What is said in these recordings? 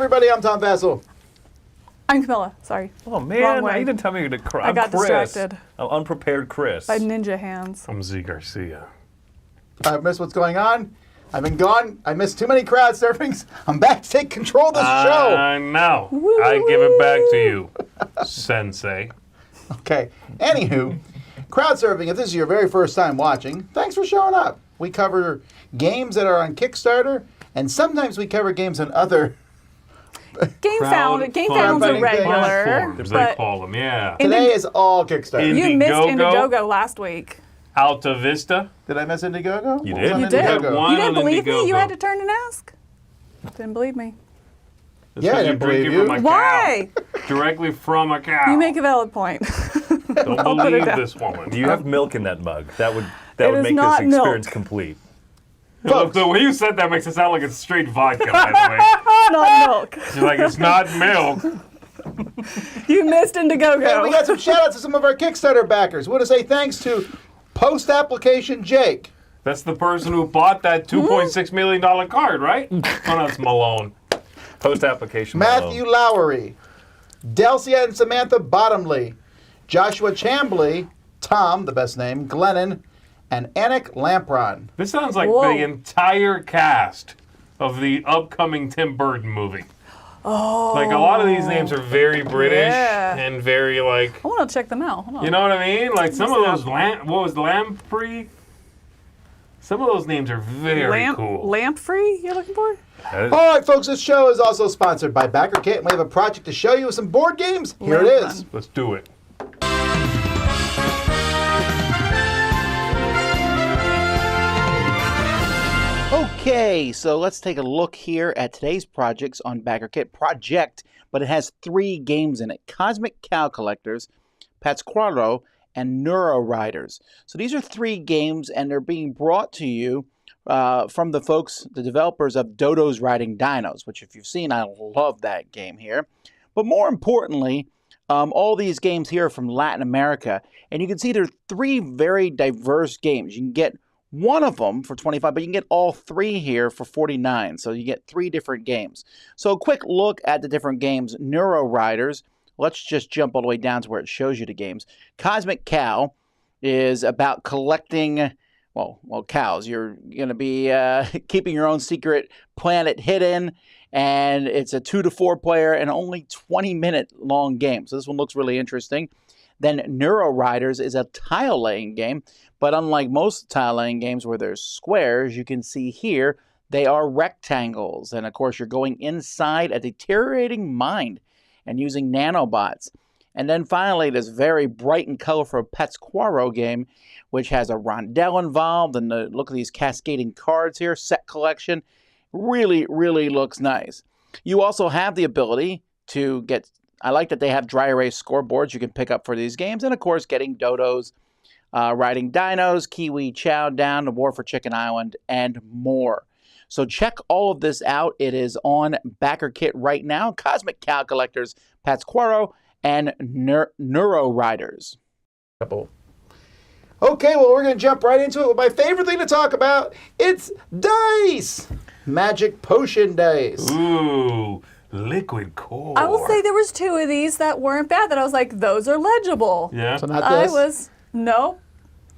everybody, I'm Tom Vassell. I'm Camilla, sorry. Oh man, Wrong way. you didn't tell me to cry. I got distracted. I'm unprepared Chris. By ninja hands. I'm Z Garcia. I've missed what's going on. I've been gone. I missed too many crowd surfings. I'm back to take control of the show. I know. I give it back to you, Sensei. Okay. Anywho, Crowdsurfing, if this is your very first time watching, thanks for showing up. We cover games that are on Kickstarter, and sometimes we cover games on other... GameFound's a regular. Platforms, they call them, yeah. Today is all Kickstarter. You missed Indiegogo last week. Alta Vista. Did I miss Indiegogo? You What did. was on You did. Indiegogo? You didn't believe me? You Indiegogo. had to turn and ask? Didn't believe me. That's Yeah, I 'cause didn't you're drinking believe from you. a Why? cow. Directly from a cow. You make a valid point. Don't I'll put it believe down. this woman. Do you have milk in that mug? That would It is make this not milk. experience complete. Look, the way you said that makes it sound like it's straight vodka, by the way. Not milk. She's like, it's not milk. You missed Hey, we Indiegogo. got some shout-outs to some of our Kickstarter backers. We want to say thanks to Post-Application Jake. That's the person who bought that $2.6 million card, right? Oh, no, it's Malone. Post-application. Matthew Lowery, Delcia and Samantha Bottomley, Joshua Chambly, Tom, the best name, Glennon, and Anik Lampron. This sounds like Whoa. the entire cast of the upcoming Tim Burton movie. Oh. Like, a lot of these names are very British Yeah. and very, like, I want to check them out. Hold on. you know what I mean? Like, some of those, what was Lamprey? Some of those names are very cool. Lamp free you're looking for? All right, folks, this show is also sponsored by BackerKit, and we have a project to show you some board games. Here it Lamp is. Run. Let's do it. Okay, so let's take a look here at today's projects on BackerKit Project, but it has 3 games in it: Cosmic Cow Collectors, Patzcuaro, and Neuroriders. So these are 3 games, and they're being brought to you from the folks, the developers of Dodo's Riding Dinos, which if you've seen, I love that game here. But more importantly, all these games here are from Latin America, and you can see there are 3 very diverse games. You can get one of them for $25, but you can get all 3 here for $49. So you get 3 different games. So a quick look at the different games. Neuroriders. Let's just jump all the way down to where it shows you the games. Cosmic Cow is about collecting, well, cows. You're going to be keeping your own secret planet hidden, and it's a 2 to 4 player and only 20-minute long game. So this one looks really interesting. Then Neuroriders is a tile-laying game, but unlike most tile-laying games where there's squares, you can see here they are rectangles. And of course, you're going inside a deteriorating mind and using nanobots. And then finally, this very bright and colorful Pátzcuaro game, which has a rondelle involved, and look at these cascading cards here, set collection. Really, really looks nice. You also have the ability to get, I like that they have dry erase scoreboards you can pick up for these games, and of course, getting Dodo's Riding Dinos, Kiwi Chow Down, The War for Chicken Island, and more. So check all of this out. It is on BackerKit right now. Cosmic Cow Collectors, Patzcuaro, and Neuroriders. Okay, well, we're going to jump right into it with my favorite thing to talk about. It's dice! Magic Potion dice. Ooh, liquid core. I will say there was 2 of these that weren't bad that I was like, those are legible. Yeah. So not I this. was, nope,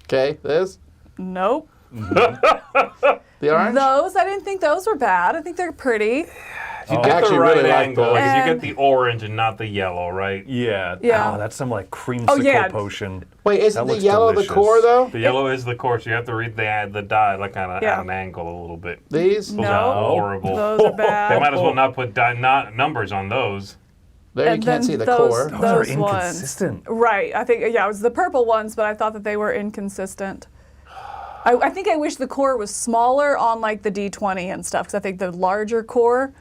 Okay, this. nope. The orange. Those, I didn't think those were bad. I think they're pretty. You I get the actually right really like angle. those. Like, you And- get the orange and not the yellow, right? Yeah. Yeah. Oh, that's some like creamsicle Oh, yeah. potion. Wait, isn't That the looks yellow delicious. the core, though? The yellow is the core, so you have to read the die like at Yeah. an angle a little bit. These? Those No. are horrible. Those are bad. They might as well not put not numbers on those. There you And can't then see the those- core. Those Those are ones. inconsistent. Right. I think, yeah, it was the purple ones, but I thought that they were inconsistent. I think I wish the core was smaller on like the D20 and stuff, because I think the larger core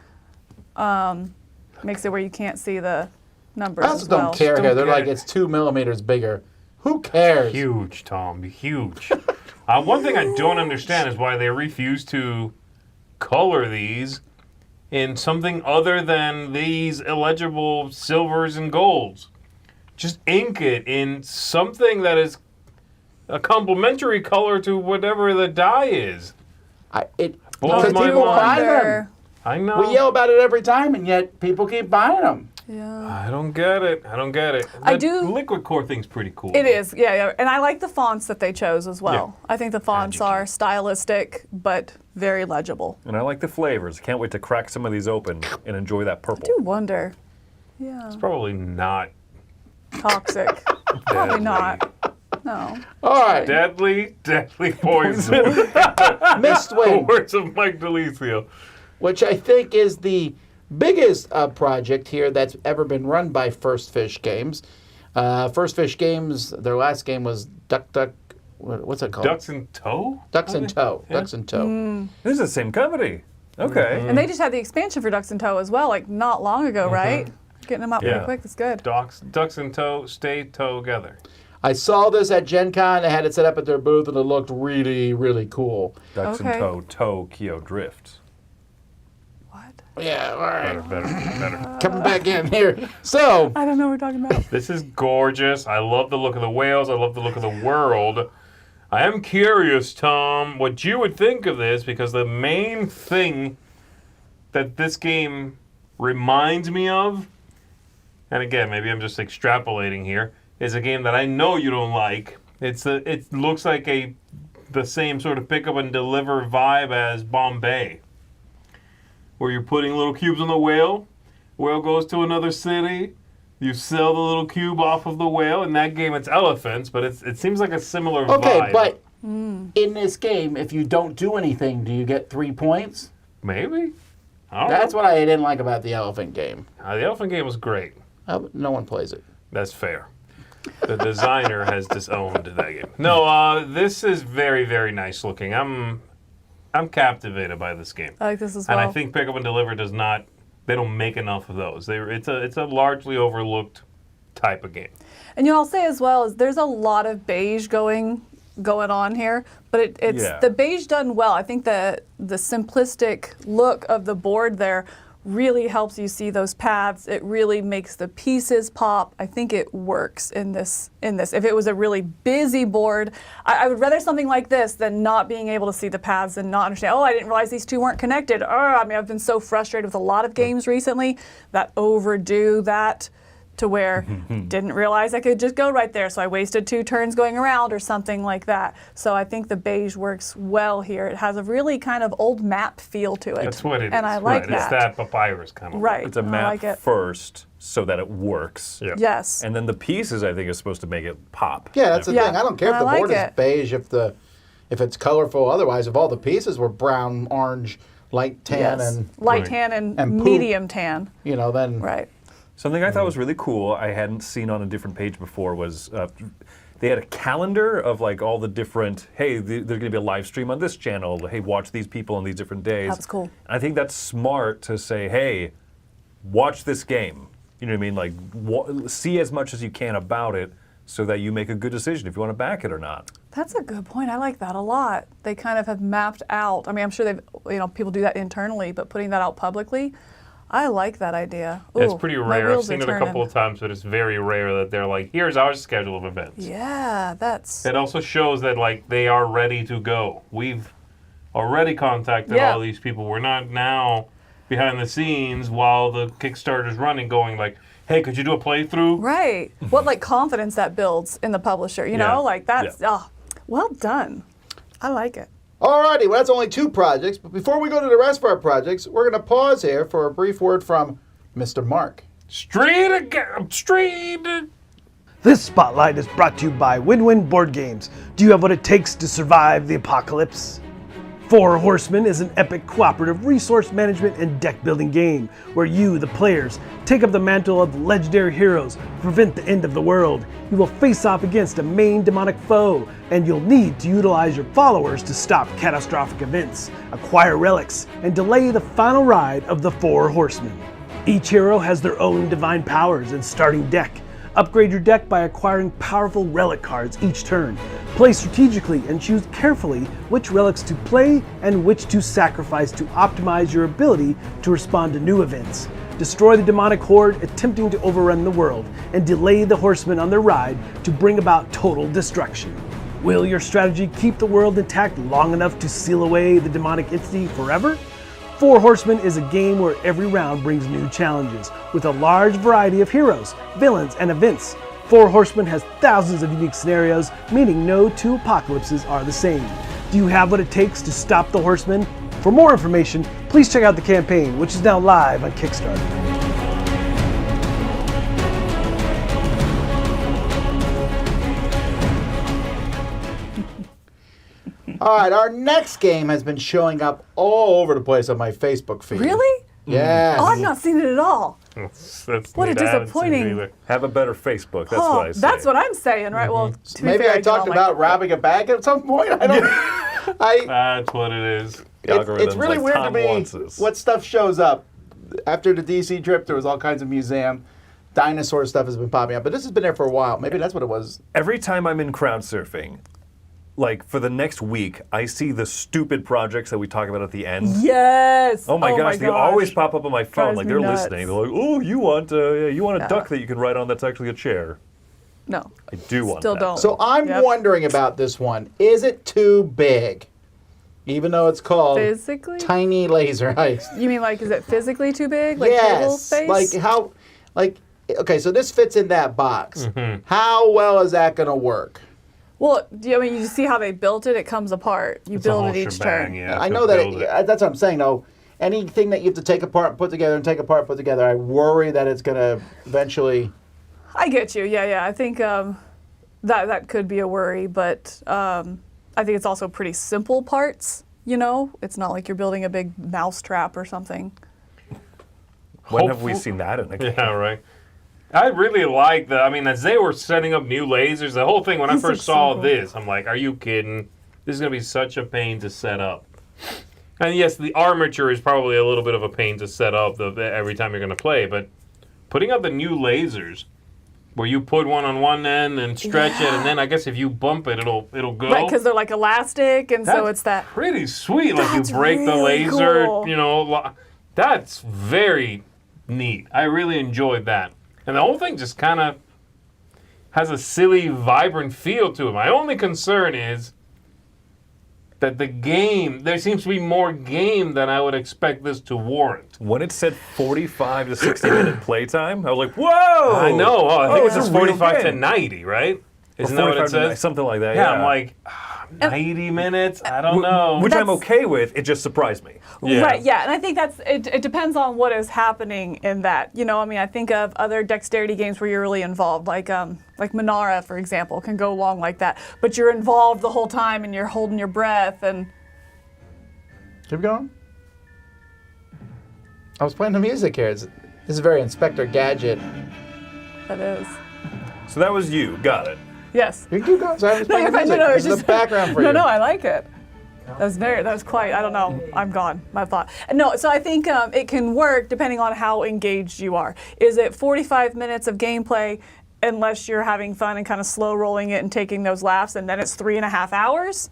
makes it where you can't see the numbers I also as well. don't care here. Don't They're care. like, it's 2 millimeters bigger. Who cares? Huge, Tom. Huge. One thing I don't understand is why they refuse to color these in something other than these illegible silvers and golds. Just ink it in something that is a complementary color to whatever the die is. Blows Blows Because my people mind. buy them. I know. We yell about it every time, and yet people keep buying them. Yeah. I don't get it. I do- Liquid core thing's pretty cool. It is, yeah. And I like the fonts that they chose as well. I think the fonts are stylistic, but very legible. And I like the flavors. Can't wait to crack some of these open and enjoy that purple. I do wonder. Yeah. It's probably not Toxic. Probably not. No. All right, deadly poison. Mistwind, Words of Mike DeLisio. which I think is the biggest project here that's ever been run by First Fish Games. First Fish Games, their last game was what's it called? Ducks in Tow? Ducks in Tow. Ducks in Tow. This is the same company. Okay. And they just had the expansion for Ducks in Tow as well, like not long ago, right? Getting them out pretty Yeah. quick. That's good. Ducks in Tow stay together. I saw this at Gen Con. They had it set up at their booth, and it looked really, really cool. Ducks Okay. and Tokyo Drift. What? Yeah, all right. Better. Coming back in here. So, I don't know what we're talking about. This is gorgeous. I love the look of the whales. I love the look of the world. I am curious, Tom, what you would think of this, because the main thing that this game reminds me of, and again, maybe I'm just extrapolating here, is a game that I know you don't like. It looks like the same sort of pick up and deliver vibe as Bombay, where you're putting little cubes on the whale. Whale goes to another city. You sell the little cube off of the whale. In that game, it's elephants, but it seems like a similar okay, vibe. but in this game, if you don't do anything, do you get 3 points? Maybe. I don't That's know. what I didn't like about the elephant game. The elephant game was great. No one plays it. That's fair. The designer has disowned that game. No, this is very, very nice looking. I'm captivated by this game. I like this as well. And I think Pick Up and Deliver does not. They don't make enough of those. It's a largely overlooked type of game. And I'll say as well is there's a lot of beige going on here, but it's Yeah. the beige done well. I think the simplistic look of the board there really helps you see those paths. It really makes the pieces pop. I think it works in this. If it was a really busy board, I would rather something like this than not being able to see the paths and not understand, I didn't realize these two weren't connected. I've been so frustrated with a lot of games recently that overdo that to where didn't realize I could just go right there, so I wasted 2 turns going around or something like that. So I think the beige works well here. It has a really kind of old map feel to it. That's what it is. And I like It's that papyrus kind of look. Right. It's a I map like it. first so that it works. Yeah. Yes. And then the pieces, I think, is supposed to make it pop. Yeah, that's the Yeah. thing. I don't care if And the I board like is it. beige, if it's colorful. Otherwise, if all the pieces were brown, orange, light tan, Yes. and Light tan and poop. medium tan. then Right. Something I thought was really cool, I hadn't seen on a different page before, was they had a calendar of like all the different, hey, there's going to be a live stream on this channel. Hey, watch these people on these different days. That's cool. I think that's smart to say, hey, watch this game. You know what I mean? Like, see as much as you can about it so that you make a good decision if you want to back it or not. That's a good point. I like that a lot. They kind of have mapped out. I mean, I'm sure people do that internally, but putting that out publicly, I like that idea. It's Ooh, pretty my rare. I've wheels seen are it a couple turning. of times, but it's very rare that they're like, here's our schedule of events. Yeah, that's. It also shows that like they are ready to go. We've already contacted Yeah. all these people. We're not now behind the scenes while the Kickstarter's running going like, hey, could you do a playthrough? Right. What like confidence that builds in the publisher, you know? Like that's well done. I like it. Alrighty, well, that's only 2 projects. But before we go to the rest of our projects, we're going to pause here for a brief word from Mr. Mark. Street. This spotlight is brought to you by Win-Win Board Games. Do you have what it takes to survive the apocalypse? Four Horsemen is an epic cooperative resource management and deck building game where you, the players, take up the mantle of legendary heroes, prevent the end of the world. You will face off against a main demonic foe, and you'll need to utilize your followers to stop catastrophic events, acquire relics, and delay the final ride of the Four Horsemen. Each hero has their own divine powers and starting deck. Upgrade your deck by acquiring powerful relic cards each turn. Play strategically and choose carefully which relics to play and which to sacrifice to optimize your ability to respond to new events. Destroy the demonic horde attempting to overrun the world, and delay the horsemen on their ride to bring about total destruction. Will your strategy keep the world intact long enough to seal away the demonic entity forever? Four Horsemen is a game where every round brings new challenges, with a large variety of heroes, villains, and events. Four Horsemen has thousands of unique scenarios, meaning no two apocalypses are the same. Do you have what it takes to stop the Horsemen? For more information, please check out the campaign, which is now live on Kickstarter. All right, our next game has been showing up all over the place on my Facebook feed. Really? Yes. Oh, I've not seen it at all. That's What a neat. I haven't seen it disappointing- either. Have a better Facebook. That's what I say. That's what I'm saying, right? Well, to be Maybe fair, I get talked all about my- robbing a bank at some point. I don't. That's what it is. The It's algorithm's really like weird Tom to me wants this. what stuff shows up. After the DC trip, there was all kinds of museum. Dinosaur stuff has been popping up, but this has been there for a while. Maybe that's what it was. Every time I'm in Crowdsurfing, like for the next week, I see the stupid projects that we talk about at the end. Yes. Oh my gosh, they always pop up on my phone Drives like me they're nuts. listening. They're like, "Oh, you want a Yeah. duck that you can ride on that's actually a chair." No. I do want Still that. don't. So I'm Yep. wondering about this one. Is it too big? Even though it's called Physically? Tiny Laser Heist. You mean like, is it physically too big? Like table Yes. space? Like how, like, okay, so this fits in that box. How well is that going to work? Well, I mean, you see how they built it? It comes apart. You It's a build whole it each shebang, turn. yeah, I to know that, build it. that's what I'm saying, though. Anything that you have to take apart and put together and take apart and put together, I worry that it's going to eventually... I get you. Yeah. I think that could be a worry, but I think it's also pretty simple parts. You know, it's not like you're building a big mouse trap or something. When have we Hopeful- seen that in a game? Yeah, right. I really like as they were setting up new lasers, the whole thing, when I This first looks saw so cool. this, I'm like, are you kidding? This is going to be such a pain to set up. And yes, the armature is probably a little bit of a pain to set up every time you're going to play, but putting up the new lasers, where you put one on one end and stretch it, and then I guess if you bump it, it'll go. Right, because they're like elastic, and so it's that. Pretty sweet. Like That's you break the really laser, cool. you know. That's very neat. I really enjoyed that. And the whole thing just kind of has a silly, vibrant feel to it. My only concern is that the game, there seems to be more game than I would expect this to warrant. When it said 45 to 60-minute playtime, I was like, "Whoa!" I know. I think it's it's a real 45 to game. 90, right? Or Isn't that what it 45 to 90, says? something like that. Yeah, Yeah, I'm like, 90 minutes? I don't know. Which I'm That's- okay with. It just surprised me. Yeah. Right, yeah, and I think it depends on what is happening in that. You know, I mean, I think of other dexterity games where you're really involved, like Minara, for example, can go along like that. But you're involved the whole time and you're holding your breath and. Keep going. I was playing the music here. This is very Inspector Gadget. That is. So that was you. Got it. Yes. You keep going. So I was playing the No, music. it's This is just the background for no, you. No, I like it. That was quite, I don't know, I'm gone, my thought. No, so I think it can work depending on how engaged you are. Is it 45 minutes of gameplay unless you're having fun and kind of slow rolling it and taking those laughs, and then it's 3.5 hours?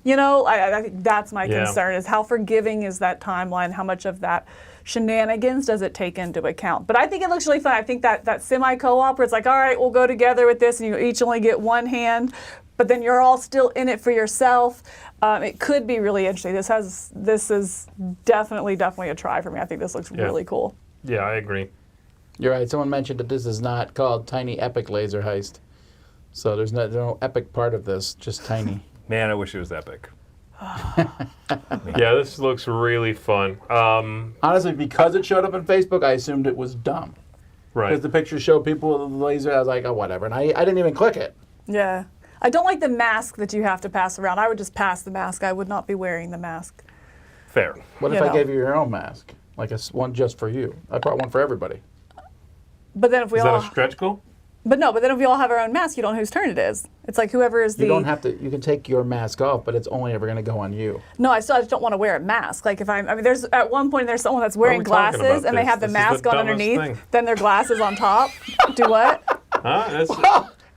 You know, I think that's my Yeah. concern, is how forgiving is that timeline? How much of that shenanigans does it take into account? But I think it looks really fun. I think that semi-co-op where it's like, all right, we'll go together with this, and you each only get one hand, but then you're all still in it for yourself. It could be really interesting. This is definitely a try for me. I think this looks really cool. Yeah, I agree. You're right. Someone mentioned that this is not called Tiny Epic Laser Heist. So there's no epic part of this, just tiny. Man, I wish it was epic. Yeah, this looks really fun. Honestly, because it showed up on Facebook, I assumed it was dumb. Right. Because the pictures show people with the laser, I was like, oh, whatever. And I didn't even click it. Yeah. I don't like the mask that you have to pass around. I would just pass the mask. I would not be wearing the mask. Fair. What if You I know. gave you your own mask? Like one just for you. I brought one for everybody. But then if we Is that all a stretch goal? But then if we all have our own mask, you don't know whose turn it is. It's like whoever is the You don't have to, you can take your mask off, but it's only ever going to go on you. No, I just don't want to wear a mask. Like I mean, there's at one point there's someone that's wearing we talking glasses about and they this? have the This is the mask on dumbest underneath, thing. then their glasses on top. Do what? Huh? That's,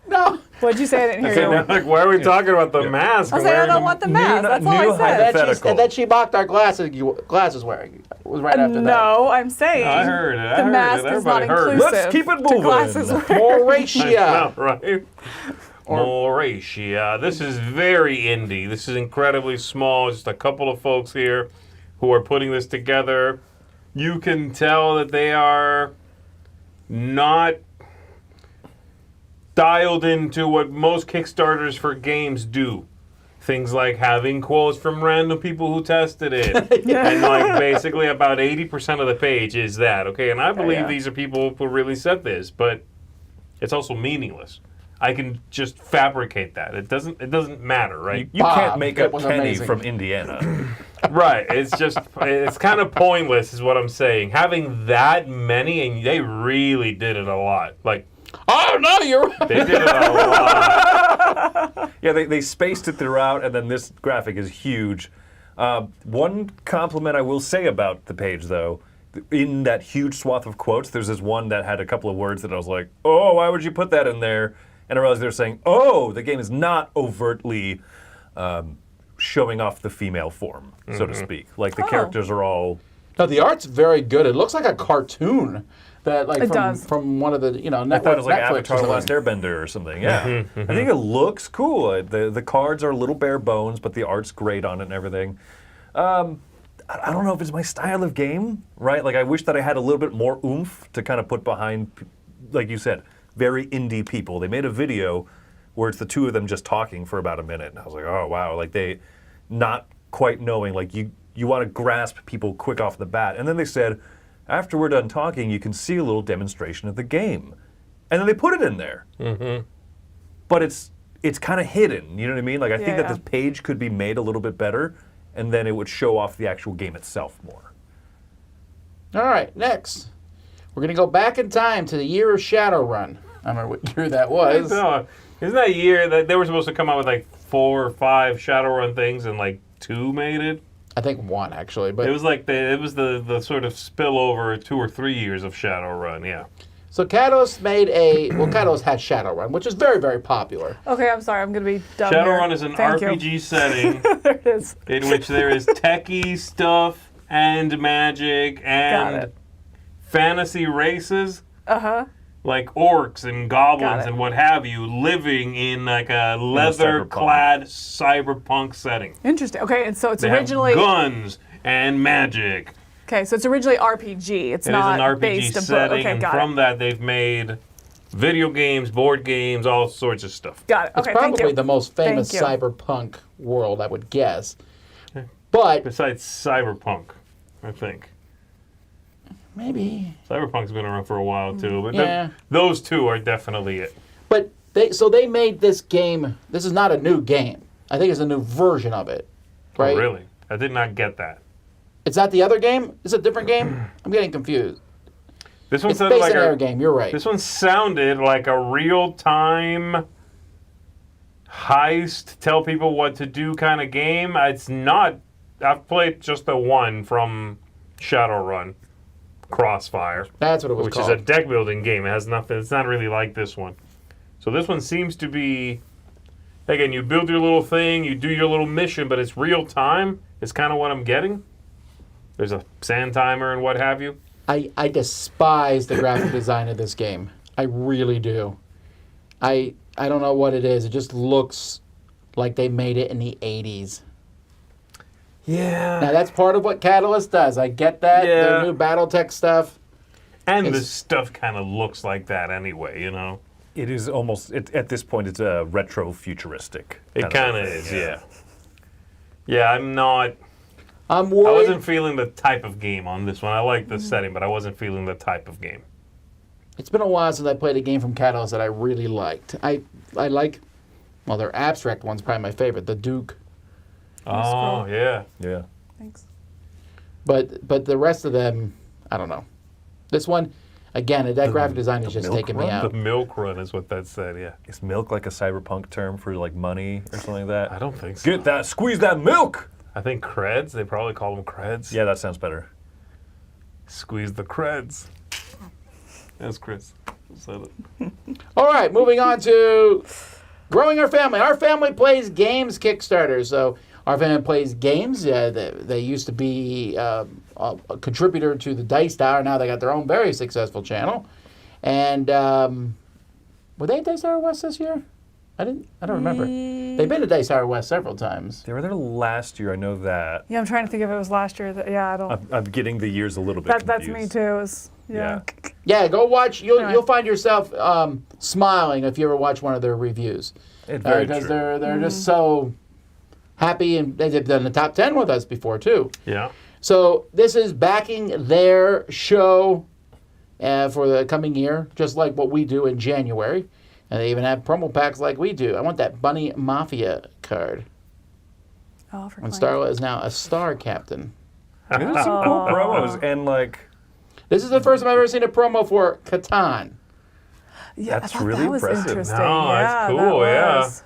No. What'd you say? I didn't hear okay, you. now, like, why are we talking about the mask? I and said I wearing don't the- want the mask. That's all new I said. hypothetical. And then she mocked our glasses wearing. It was right after that. No, I'm saying I heard it. I the heard mask it. is not Everybody heard it. inclusive. Let's keep it to moving. glasses wearing. Moratia. No, right? Moratia. This is very indie. This is incredibly small. Just a couple of folks here who are putting this together. You can tell that they are not dialed into what most Kickstarters for games do. Things like having quotes from random people who tested it. And like basically about 80% of the page is that. Okay, and I believe these are people who really said this, but it's also meaningless. I can just fabricate that. It doesn't matter, right? You can't make a was penny amazing. from Indiana. Right. It's kind of pointless is what I'm saying. Having that many, and they really did it a lot. Like, Oh, no, you're right. they did it a lot. Yeah, they spaced it throughout, and then this graphic is huge. One compliment I will say about the page, though, in that huge swath of quotes, there's this one that had a couple of words that I was like, oh, why would you put that in there? And I realized they were saying, oh, the game is not overtly showing off the female form, so to speak. Like, the characters are all... No, the art's very good. It looks like a cartoon. That like It does. from one of the I thought it was like Netflix or Avatar: The Last something. Airbender or something. Yeah, I think it looks cool. The cards are a little bare bones, but the art's great on it and everything. I don't know if it's my style of game, right? Like I wish that I had a little bit more oomph to kind of put behind, like you said, very indie people. They made a video where it's the two of them just talking for about a minute, and I was like, oh wow, like they not quite knowing, like you want to grasp people quick off the bat, and then they said, after we're done talking, you can see a little demonstration of the game. And then they put it in there. Mm-hmm. But it's kind of hidden, you know what I mean? Like, I think that this page could be made a little bit better, and then it would show off the actual game itself more. All right, next. We're going to go back in time to the year of Shadowrun. I don't know what year that was. No, isn't that a year that they were supposed to come out with like 4 or 5 Shadowrun things and like 2 made it? I think 1, actually. But It was like the sort of spillover 2 or 3 years of Shadowrun, yeah. So Kados made Kados had Shadowrun, which is very, very popular. Okay, I'm sorry. I'm going to be dumb Shadowrun here. is an Thank you. RPG setting There it is. in which there is techie stuff and magic Got and it. fantasy races. Uh-huh. Like orcs and goblins Got it. and what have you, living in like a leather-clad cyberpunk setting. Interesting. Okay, and so it's They originally... have guns and magic. Okay, so it's originally RPG. It's It is not an RPG based setting, Okay, and got from it. that they've made video games, board games, all sorts of stuff. Got it. It's Okay, thank probably you. the most famous Thank you. cyberpunk world, I would guess. But Besides cyberpunk, I think. maybe. Cyberpunk's been around for a while too, but Yeah. those two are definitely it. But they made this game. This is not a new game. I think it's a new version of it. Right? Oh, really? I did not get that. It's not the other game? It's a different game? I'm getting confused. This one It's sounded based like on a our game. You're right. This one sounded like a real-time heist, tell people what to do kind of game. It's not. I've played just the one from Shadowrun, Crossfire, That's what it was which called. is a deck building game. It has nothing. It's not really like this one. So this one seems to be, again, you build your little thing, you do your little mission, but it's real time. It's kind of what I'm getting. There's a sand timer and what have you. I despise the graphic design of this game. I really do. I don't know what it is. It just looks like they made it in the 80s. Yeah. Now, that's part of what Catalyst does. I get that. Yeah. Their new Battletech stuff. And It's- this stuff kind of looks like that anyway, you know? It is almost, at this point, it's a retro-futuristic. It kind of is, yeah. Yeah, I'm not... I'm I worried. wasn't feeling the type of game on this one. I like the setting, but I wasn't feeling the type of game. It's been a while since I played a game from Catalyst that I really liked. I like, well, their abstract one's probably my favorite, the Duke. Oh, yeah. Yeah. Thanks. But the rest of them, I don't know. This one, again, that graphic design is just milk taking me run? out. The milk run is what that said, yeah. Is milk like a cyberpunk term for like money or something like that? I don't think so. Get that, squeeze that milk! I think creds, they probably call them creds. Yeah, that sounds better. Squeeze the creds. That's Chris said it. All right, moving on to growing our family. Our family plays games Kickstarter. So our family plays games. They used to be a contributor to the Dice Tower. Now they got their own very successful channel. And were they at Dice Tower West this year? I don't remember. They've been to Dice Tower West several times. They were there last year. I know that. Yeah, I'm trying to think if it was last year. Yeah, I don't. I'm getting the years a little bit That's confused. me too. Yeah. Yeah, go watch. You'll Anyway. you'll find yourself smiling if you ever watch one of their reviews. It's very Because true. they're just so happy, and they've done the top 10 with us before too. Yeah. So this is backing their show for the coming year, just like what we do in January. And they even have promo packs like we do. I want that Bunny Mafia card. Oh, for And Clank. Starla is now a star captain. There's some cool promos, and like, This is the first time I've ever seen a promo for Catan. Yeah, That's I thought really that was impressive. interesting. No, that's yeah, cool, that yeah. was.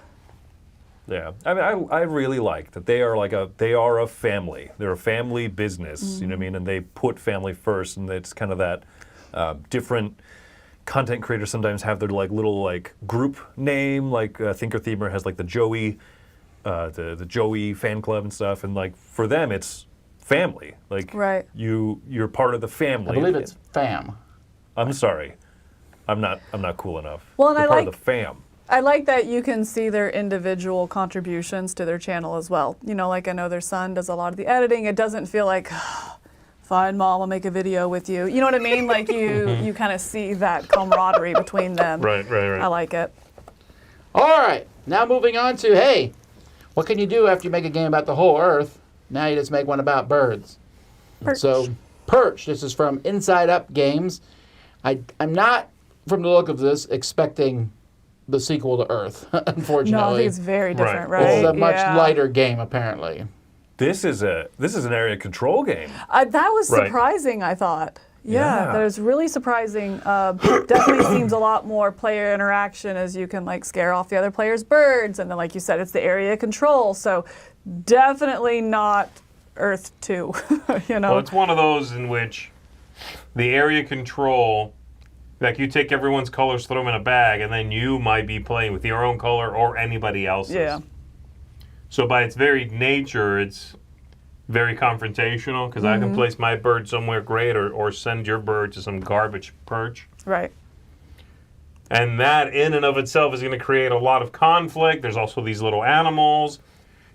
yeah. I mean, I really like that they are a family. They're a family business. You know what I mean? And they put family first, and it's kind of that different. Content creators sometimes have their like little like group name, like Thinker Themer has like the Joey, the Joey fan club and stuff, and like for them it's family. Like Right. you're part of the family. I believe it's FAM. I'm sorry, I'm not cool enough. Well, and They're I part like- of the fam. I like that you can see their individual contributions to their channel as well. You know, like I know their son does a lot of the editing. It doesn't feel like, fine, Mom, I'll make a video with you. You know what I mean? Like you kind of see that camaraderie between them. Right. I like it. All right, now moving on to, hey, what can you do after you make a game about the whole Earth? Now you just make one about birds. Perch. So, Perch, this is from Inside Up Games. I'm not, from the look of this, expecting the sequel to Earth, unfortunately. No, I think it's very different, Right. right? This is a much Yeah. lighter game, apparently. This is an area control game. That was Right. surprising, I thought. Yeah, Yeah. that was really surprising. Definitely seems a lot more player interaction as you can like scare off the other player's birds. And then like you said, it's the area control. So definitely not Earth 2, you know? Well, it's one of those in which the area control, like you take everyone's colors, throw them in a bag, and then you might be playing with your own color or anybody else's. Yeah. So by its very nature, it's very confrontational because I can place my bird somewhere great or send your bird to some garbage perch. Right. And that in and of itself is going to create a lot of conflict. There's also these little animals.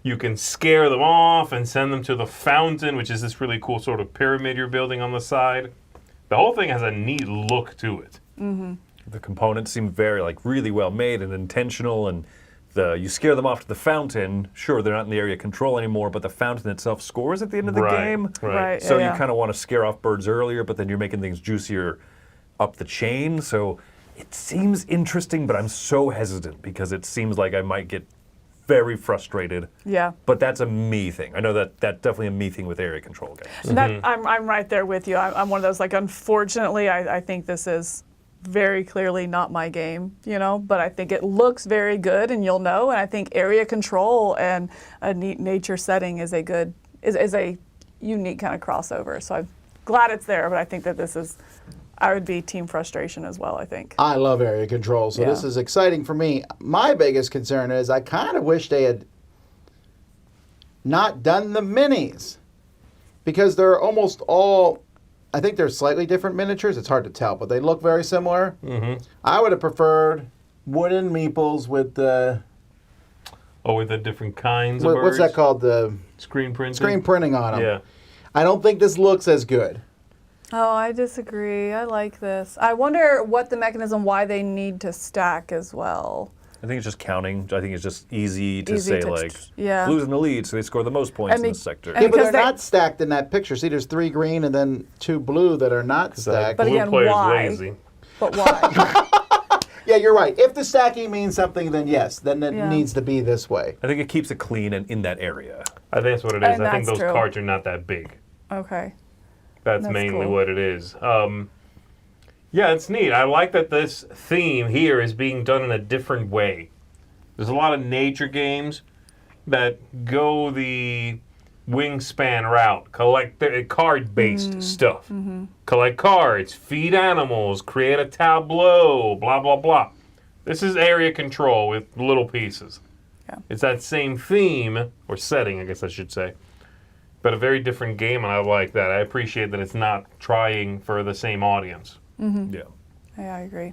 You can scare them off and send them to the fountain, which is this really cool sort of pyramid you're building on the side. The whole thing has a neat look to it. The components seem very like really well made and intentional, and you scare them off to the fountain. Sure, they're not in the area control anymore, but the fountain itself scores at the end of the game. Right. So yeah. you kind of want to scare off birds earlier, but then you're making things juicier up the chain. So it seems interesting, but I'm so hesitant because it seems like I might get very frustrated. Yeah. But that's a me thing. I know that's definitely a me thing with area control games. That, I'm right there with you. I'm one of those, like, unfortunately, I think this is very clearly not my game, you know, but I think it looks very good and you'll know. And I think area control and a neat nature setting is a unique kind of crossover. So I'm glad it's there, but I think that I would be team frustration as well, I think. I love area control, so this Yeah. is exciting for me. My biggest concern is I kind of wish they had not done the minis because they're almost all, I think they're slightly different miniatures. It's hard to tell, but they look very similar. Mm-hmm. I would have preferred wooden meeples with the, With the different kinds of birds. what's that called? The Screen printing. screen printing on them. Yeah. I don't think this looks as good. Oh, I disagree. I like this. I wonder what the mechanism, why they need to stack as well. I think it's just counting. I think it's just easy to Easy say, to- like, yeah. blue's in the lead, so they score the most points And in they- the sector. and Yeah, but because they're they- not stacked in that picture. See, there's 3 green and then 2 blue that are not stacked. But Blue again, player's why? lazy. But why? Yeah, you're right. If the stacking means something, then yes, then it Yeah. needs to be this way. I think it keeps it clean and in that area. I think that's what it is. And I think that's those true. cards are not that big. Okay. That's That's mainly cool. what it is. Yeah, it's neat. I like that this theme here is being done in a different way. There's a lot of nature games that go the wingspan route, collect card-based stuff. Collect cards, feed animals, create a tableau, blah, blah, blah. This is area control with little pieces. Yeah. It's that same theme, or setting, I guess I should say, but a very different game, and I like that. I appreciate that it's not trying for the same audience. Yeah. Yeah, I agree.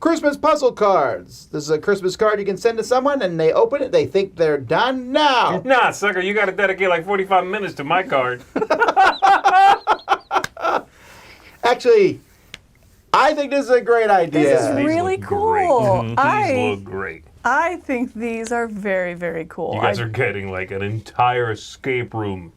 Christmas puzzle cards. This is a Christmas card you can send to someone, and they open it, they think they're done now. Nah, sucker, you got to dedicate like 45 minutes to my card. Actually, I think this is a great idea. This is These really look cool. great. These look great. I think these are very, very cool. You guys are getting like an entire escape room.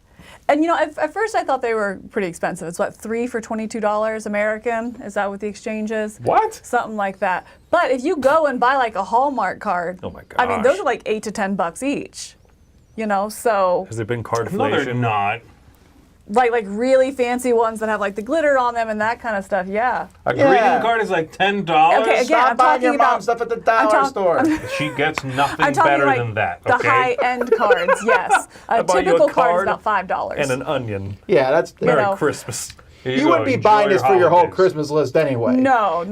And you know, at first I thought they were pretty expensive. It's what, 3 for $22 American? Is that what the exchange is? What? Something like that. But if you go and buy like a Hallmark card, Oh my I mean, those gosh. are like $8 to $10 each. You know, so Has there been cardflation? No, they're not. like really fancy ones that have like the glitter on them and that kind of stuff. Yeah. A Yeah. greeting card is like $10. Okay, again, Stop I'm buying your talking mom about stuff at the dollar store. She gets nothing I'm talking better like than that. the Okay. high-end cards. Yes, a buy you a typical card is card about $5. And an onion. Yeah, that's... Merry know. Christmas. Here You go, wouldn't be enjoy buying this for your whole holidays. Christmas list anyway. No.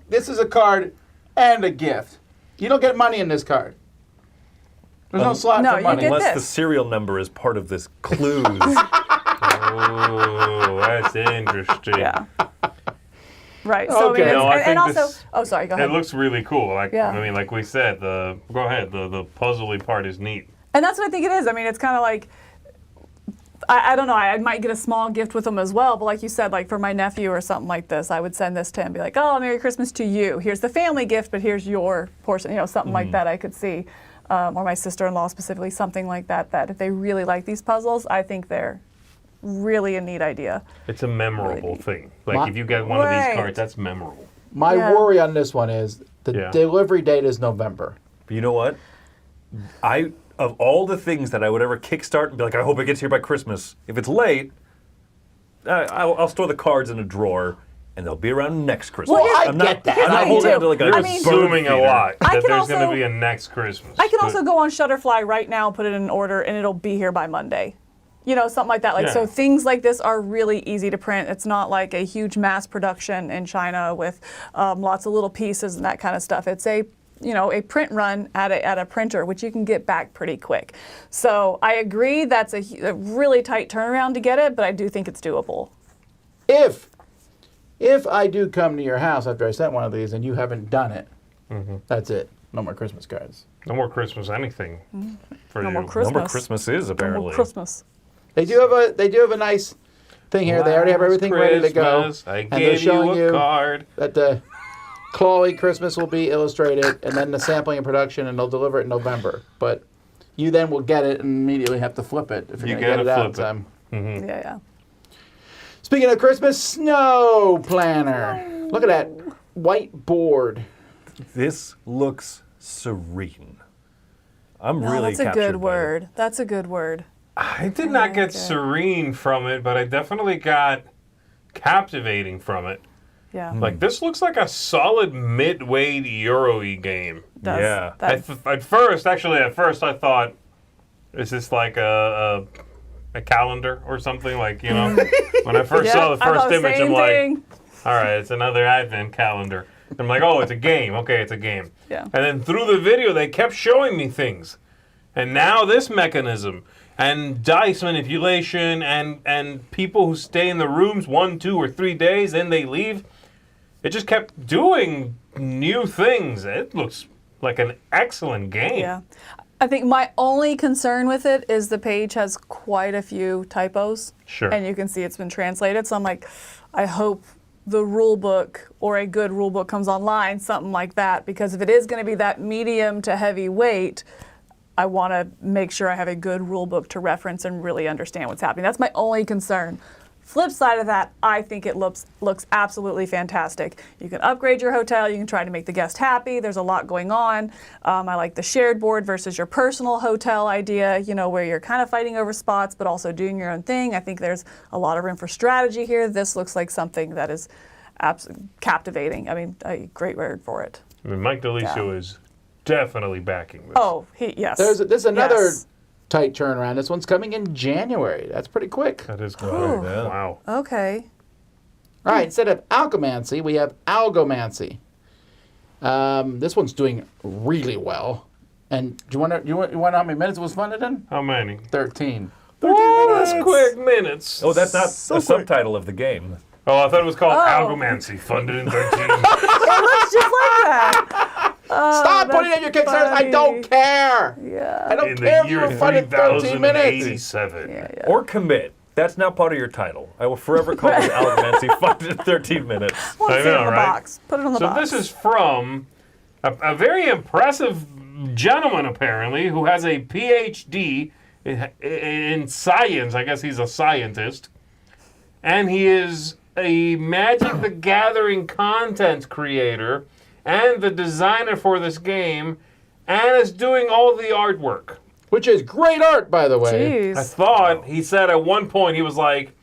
This is a card and a gift. You don't get money in this card. There's no slot No, for you money. get Unless the this. serial number is part of this clues. Oh, that's interesting. Yeah. Right. So Okay. I mean, No, I and think also, this- oh, sorry, go ahead. It looks really cool. Like Yeah. I mean, like we said, go ahead. The puzzly part is neat. And that's what I think it is. I mean, it's kind of like, I don't know, I might get a small gift with them as well, but like you said, like for my nephew or something like this, I would send this to him and be like, oh, Merry Christmas to you. Here's the family gift, but here's your portion, you know, something like that I could see. Or my sister-in-law specifically, something like that, that if they really like these puzzles, I think they're really a neat idea. It's a memorable thing. Like My- if you get one of Right. these cards, that's memorable. My Yeah. worry on this one is the Yeah. delivery date is November. But you know what? Of all the things that I would ever kickstart and be like, I hope it gets here by Christmas. If it's late, I'll store the cards in a drawer, and they'll be around next Christmas. Well, I I'm not, get that. I'm not I holding do. on to like a You're I mean- bird assuming a feeder. lot I that can there's going also- to be a next Christmas. I can But- also go on Shutterfly right now, put it in an order, and it'll be here by Monday. You know, something like that. Like, Yeah. so things like this are really easy to print. It's not like a huge mass production in China with lots of little pieces and that kind of stuff. It's a print run at a printer, which you can get back pretty quick. So I agree that's a really tight turnaround to get it, but I do think it's doable. If I do come to your house after I sent one of these and you haven't done it, that's it. No more Christmas cards. No more Christmas anything for No you. more Christmas. Number Christmas is No apparently. more Christmas. They do have a nice thing here. They already have everything ready to go. Christmas, I and they're gave you showing a card. that the Chloe Christmas will be illustrated, and then the sampling and production, and they'll deliver it in November. But you then will get it and immediately have to flip it if you're You going to get it gotta out in flip it. time. Yeah. Speaking of Christmas, snow planner. Look at that white board. This looks serene. I'm No, really that's a captured good by it. word. That's a good word. I did not get Okay. serene from it, but I definitely got captivating from it. Yeah. Like this looks like a solid mid-weight Euro-y game. Does. Yeah. That- At first I thought, is this like a calendar or something? Like, you know, when I first saw the I first thought the image, same I'm like, thing. all right, it's another advent calendar. I'm like, oh, it's a game. Okay, it's a game. Yeah. And then through the video, they kept showing me things. And now this mechanism and dice manipulation and people who stay in the rooms 1, 2, or 3 days, then they leave. It just kept doing new things. It looks like an excellent game. Yeah. I think my only concern with it is the page has quite a few typos. Sure. And you can see it's been translated. So I'm like, I hope the rule book or a good rule book comes online, something like that. Because if it is going to be that medium to heavy weight, I want to make sure I have a good rule book to reference and really understand what's happening. That's my only concern. Flip side of that, I think it looks absolutely fantastic. You can upgrade your hotel. You can try to make the guest happy. There's a lot going on. I like the shared board versus your personal hotel idea, you know, where you're kind of fighting over spots but also doing your own thing. I think there's a lot of room for strategy here. This looks like something that is captivating. I mean, a great word for it. I mean, Mike DeLisio is definitely backing this. Oh, yes. There's another Yes. tight turnaround. This one's coming in January. That's pretty quick. That is good. Ooh. Yeah. Wow. Okay. All right, instead of Algomancy, we have Algomancy. This one's doing really well. And do you want to know how many minutes it was funded in? How many? 13. Oh, that's quick minutes. Oh, that's not So a quick. subtitle of the game. Oh, I thought it was called Algomancy, funded in 13. It looks just like that. Stop putting in your Kickstarters. I don't care. Yeah. I don't In care the if you year were funded 13 minutes. 3087. Yeah. Or commit. That's now part of your title. I will forever call this Algomancy funded in 13 minutes. Well, I see it know, on the right? box. Put it on the So box. this is from a very impressive gentleman, apparently, who has a PhD in science. I guess he's a scientist. And he is a Magic the Gathering content creator and the designer for this game and is doing all the artwork. Which is great art, by the way. Jeez. I thought, he said at one point, he was like,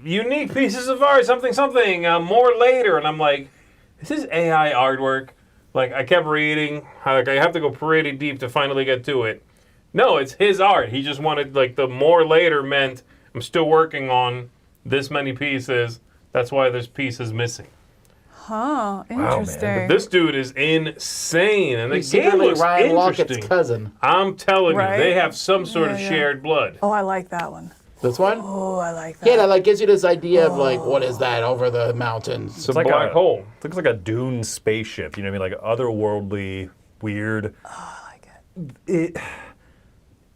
unique pieces of art, something, more later. And I'm like, is this AI artwork? Like, I kept reading, like, I have to go pretty deep to finally get to it. No, it's his art. He just wanted, like, the more later meant I'm still working on this many pieces. That's why there's pieces missing. Huh. Interesting. This dude is insane. And the He's game secretly looks Ryan Lockett's interesting. cousin. I'm telling Right? you, they have some sort of Yeah. shared blood. Oh, I like that one. This one? Oh, I like that. Yeah, that like gives you this idea of like, what is that over the mountains? It's a like black hole. It looks like a Dune spaceship. You know what I mean? Like otherworldly, weird. Oh, I like it.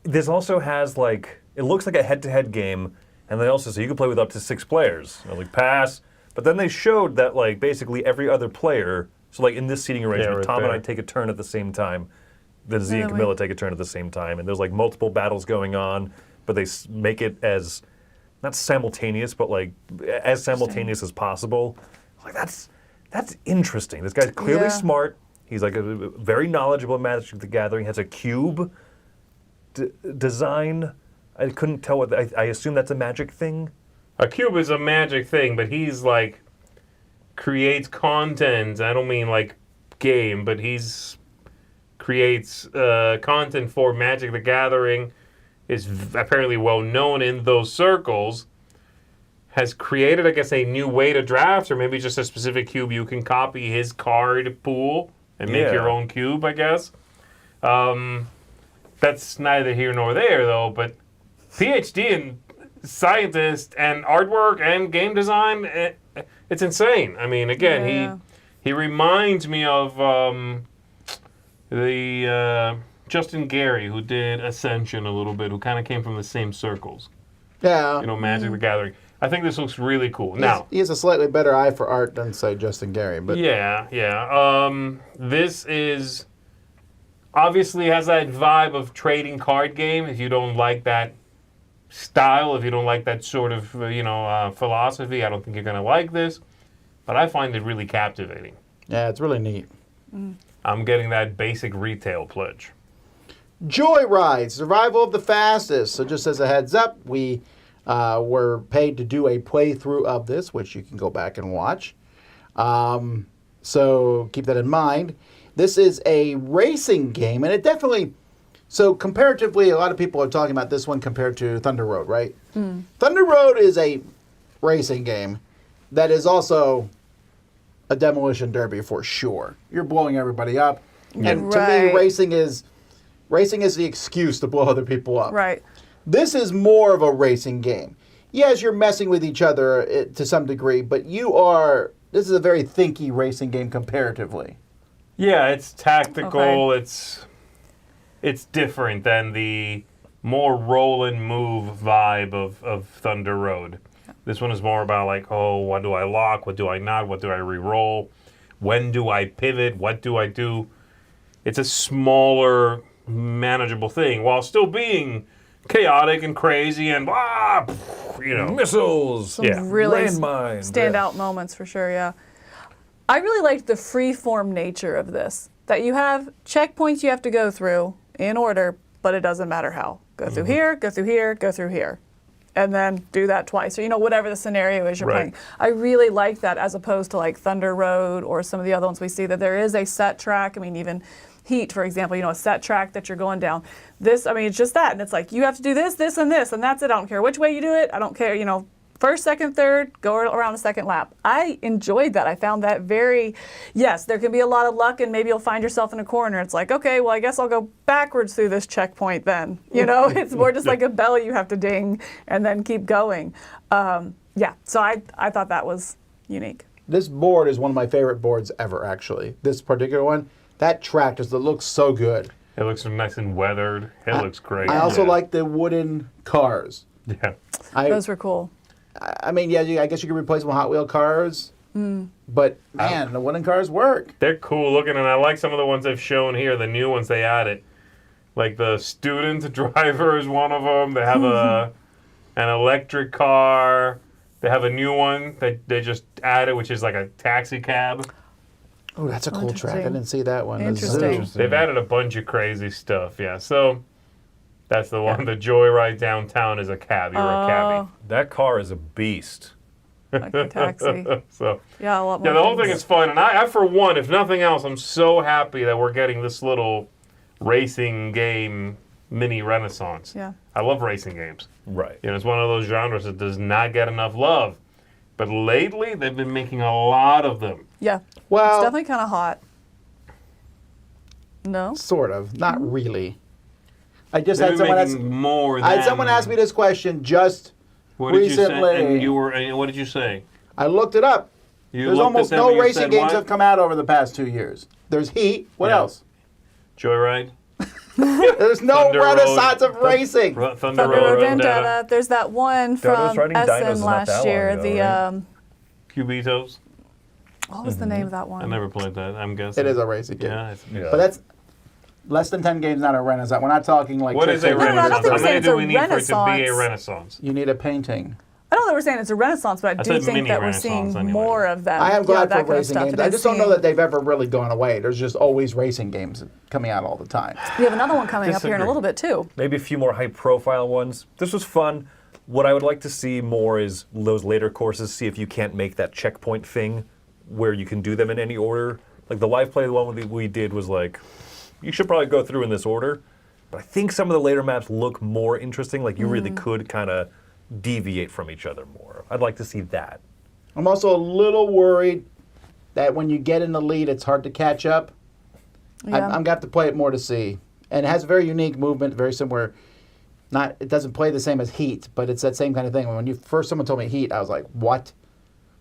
This also has like, it looks like a head-to-head game, and they also say you can play with up to 6 players. You know, like pass. But then they showed that like basically every other player, so like in this seating arrangement, right Tom and I there. take a turn at the same time. Then Z and Really? Camilla take a turn at the same time, and there's like multiple battles going on, but they make it as not simultaneous, but like as simultaneous as possible. Like that's interesting. This guy's clearly Yeah. smart. He's like a very knowledgeable in Magic the Gathering. Has a cube design. I couldn't tell what. I assume that's a magic thing. A cube is a magic thing, but he's like creates content. I don't mean like game, but he's creates content for Magic the Gathering. Is apparently well known in those circles. Has created, I guess, a new way to draft, or maybe just a specific cube you can copy his card pool and make Yeah. your own cube, I guess. That's neither here nor there, though. But PhD in scientist and artwork and game design, it's insane. I mean, again, Yeah. he reminds me of the Justin Gary, who did Ascension a little bit, who kind of came from the same circles. Yeah. You know, Magic the Gathering. I think this looks really cool. He's- Now, he has a slightly better eye for art than, say, Justin Gary. But yeah. This is obviously has that vibe of trading card game. If you don't like that style, if you don't like that sort of philosophy, I don't think you're going to like this. But I find it really captivating. yeah, it's really neat. I'm getting that basic retail pledge. JOYRIDE, Survival of the Fastest. So just as a heads up, we were paid to do a playthrough of this, which you can go back and watch. So keep that in mind. This is a racing game, and it definitely... So comparatively, a lot of people are talking about this one compared to Thunder Road, right? Thunder Road is a racing game that is also a demolition derby for sure. You're blowing everybody up. And to me, Right. racing is the excuse to blow other people up. Right. This is more of a racing game. Yes, you're messing with each other to some degree, but this is a very thinky racing game comparatively. Yeah, it's tactical. Okay. It's different than the more roll and move vibe of Thunder Road. This one is more about like, oh, what do I lock? What do I not? What do I re-roll? When do I pivot? What do I do? It's a smaller, manageable thing while still being chaotic and crazy and blah, Missiles. Some Yeah. really Landmines. standout moments for sure, yeah. I really liked the free-form nature of this, that you have checkpoints you have to go through in order, but it doesn't matter how. Go through here, go through here, go through here. And then do that twice, or whatever the scenario is you're Right. playing. I really like that as opposed to like Thunder Road or some of the other ones we see, that there is a set track. I mean, even Heat, for example, a set track that you're going down. This, I mean, it's just that. And it's like, you have to do this, this, and this, and that's it. I don't care which way you do it. I don't care, first, second, third, go around the second lap. I enjoyed that. I found that yes, there can be a lot of luck and maybe you'll find yourself in a corner. It's like, okay, well, I guess I'll go backwards through this checkpoint then. It's more just like a bell you have to ding and then keep going. Yeah, so I thought that was unique. This board is one of my favorite boards ever, actually. This particular one, that track just looks so good. It looks nice and weathered. It looks great. I also like the wooden cars. Yeah. Those were cool. I mean, yeah, I guess you could replace them with Hot Wheel cars. But, man, the wooden cars work. They're cool looking, and I like some of the ones they've shown here, the new ones they added. Like the student driver is one of them. They have an electric car. They have a new one that they just added, which is like a taxi cab. Oh, that's a cool track. I Interesting. didn't see that one. Interesting. They've added a bunch of crazy stuff, yeah. So that's the one. The Joyride downtown is a cab. You're a cabbie. That car is a beast. Like a taxi. So Yeah, a lot more. yeah, the whole thing things. is fun. And I, for one, if nothing else, I'm so happy that we're getting this little racing game mini renaissance. Yeah. I love racing games. Right. You know, it's one of those genres that does not get enough love. But lately, they've been making a lot of them. Yeah. It's Well, definitely kind of hot. No? sort of. Not really. I just They've had been someone ask, making more I had than- someone ask me this question just What did recently. you say? And you were. And what did you say? I looked it up. You There's looked almost at them no and you racing said games what? that have come out over the past 2 years. There's Heat. What Yeah. else? Joyride. There's no Thunder Road. renaissance of racing. Thunder Thunder Road Road Vendetta. Vendetta. There's that one Dodo's from riding dinos Essen not that last long year. ago, The right? Cubitos. what was the name of that one? I never played that. I'm guessing. It is a racing game. Yeah. It's, Yeah. But that's less than 10 games, not a renaissance. We're not talking like... What is a tricks and- No, I don't renaissance? think How we're saying many it's do a we need for it to be a renaissance. renaissance? You need a painting. I don't know that we're saying it's a renaissance, but I do said think mini that we're renaissance seeing anyway. more of them. I am glad that for kind of racing stuff. games. It I is just don't know seeing- that they've ever really gone away. There's just always racing games coming out all the time. We have another one coming up here in a Disagree. little bit too. Maybe a few more high-profile ones. This was fun. What I would like to see more is those later courses, see if you can't make that checkpoint thing where you can do them in any order. Like the live play, the one we did was like, you should probably go through in this order. But I think some of the later maps look more interesting, like you really could kind of deviate from each other more. I'd like to see that. I'm also a little worried that when you get in the lead, it's hard to catch up. Yeah. I'm going to have to play it more to see. And it has a very unique movement, very similar. It doesn't play the same as Heat, but it's that same kind of thing. When someone told me Heat, I was like, what?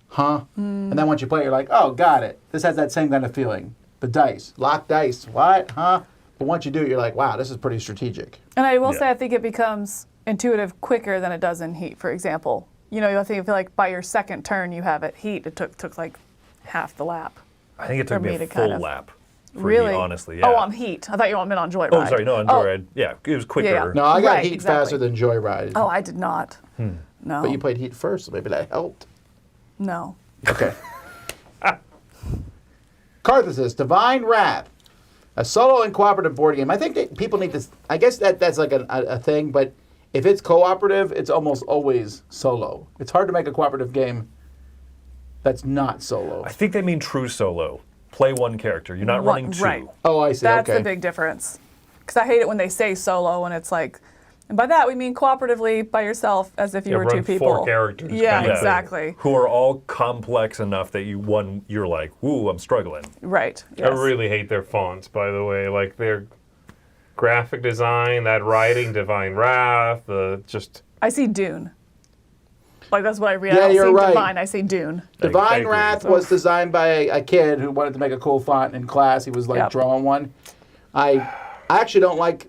Huh? And then once you play it, you're like, oh, got it. This has that same kind of feeling. The dice, lock dice, what? Huh? But once you do it, you're like, wow, this is pretty strategic. And I will Yeah. say, I think it becomes intuitive quicker than it does in Heat, for example. You know, I feel like by your second turn you have it. Heat, it took like half the lap. I think it took For me me a to full kind of- lap. For Really? Me, honestly, yeah. Oh, on Heat. I thought you meant on Joyride. Oh, sorry, no, on Joyride. Yeah, it was quicker. Yeah. No, I got Right, Heat exactly. faster than Joyride. Oh, I did not. No. But you played Heat first, so maybe that helped. No. Okay. Catharsis, Divine Wrath, a solo and cooperative board game. I think that people need to. I guess that's like a thing, but if it's cooperative, it's almost always solo. It's hard to make a cooperative game that's not solo. I think they mean true solo. Play one character. You're not running two. Right. Oh, I see. That's okay. the big difference. Because I hate it when they say solo and it's like, and by that we mean cooperatively by yourself as if you were run two people. 4 characters. Yeah, kind of thing. exactly. Who are all complex enough that you're like, ooh, I'm struggling. Right. I Yes. really hate their fonts, by the way. Like their graphic design, that writing, Divine Wrath, just. I see Dune. Like that's what I read. Yeah, I don't you're see right. Divine, I see Dune. Divine Thank you. Wrath was designed by a kid who wanted to make a cool font in class. He was like Yep. drawing one. I actually don't like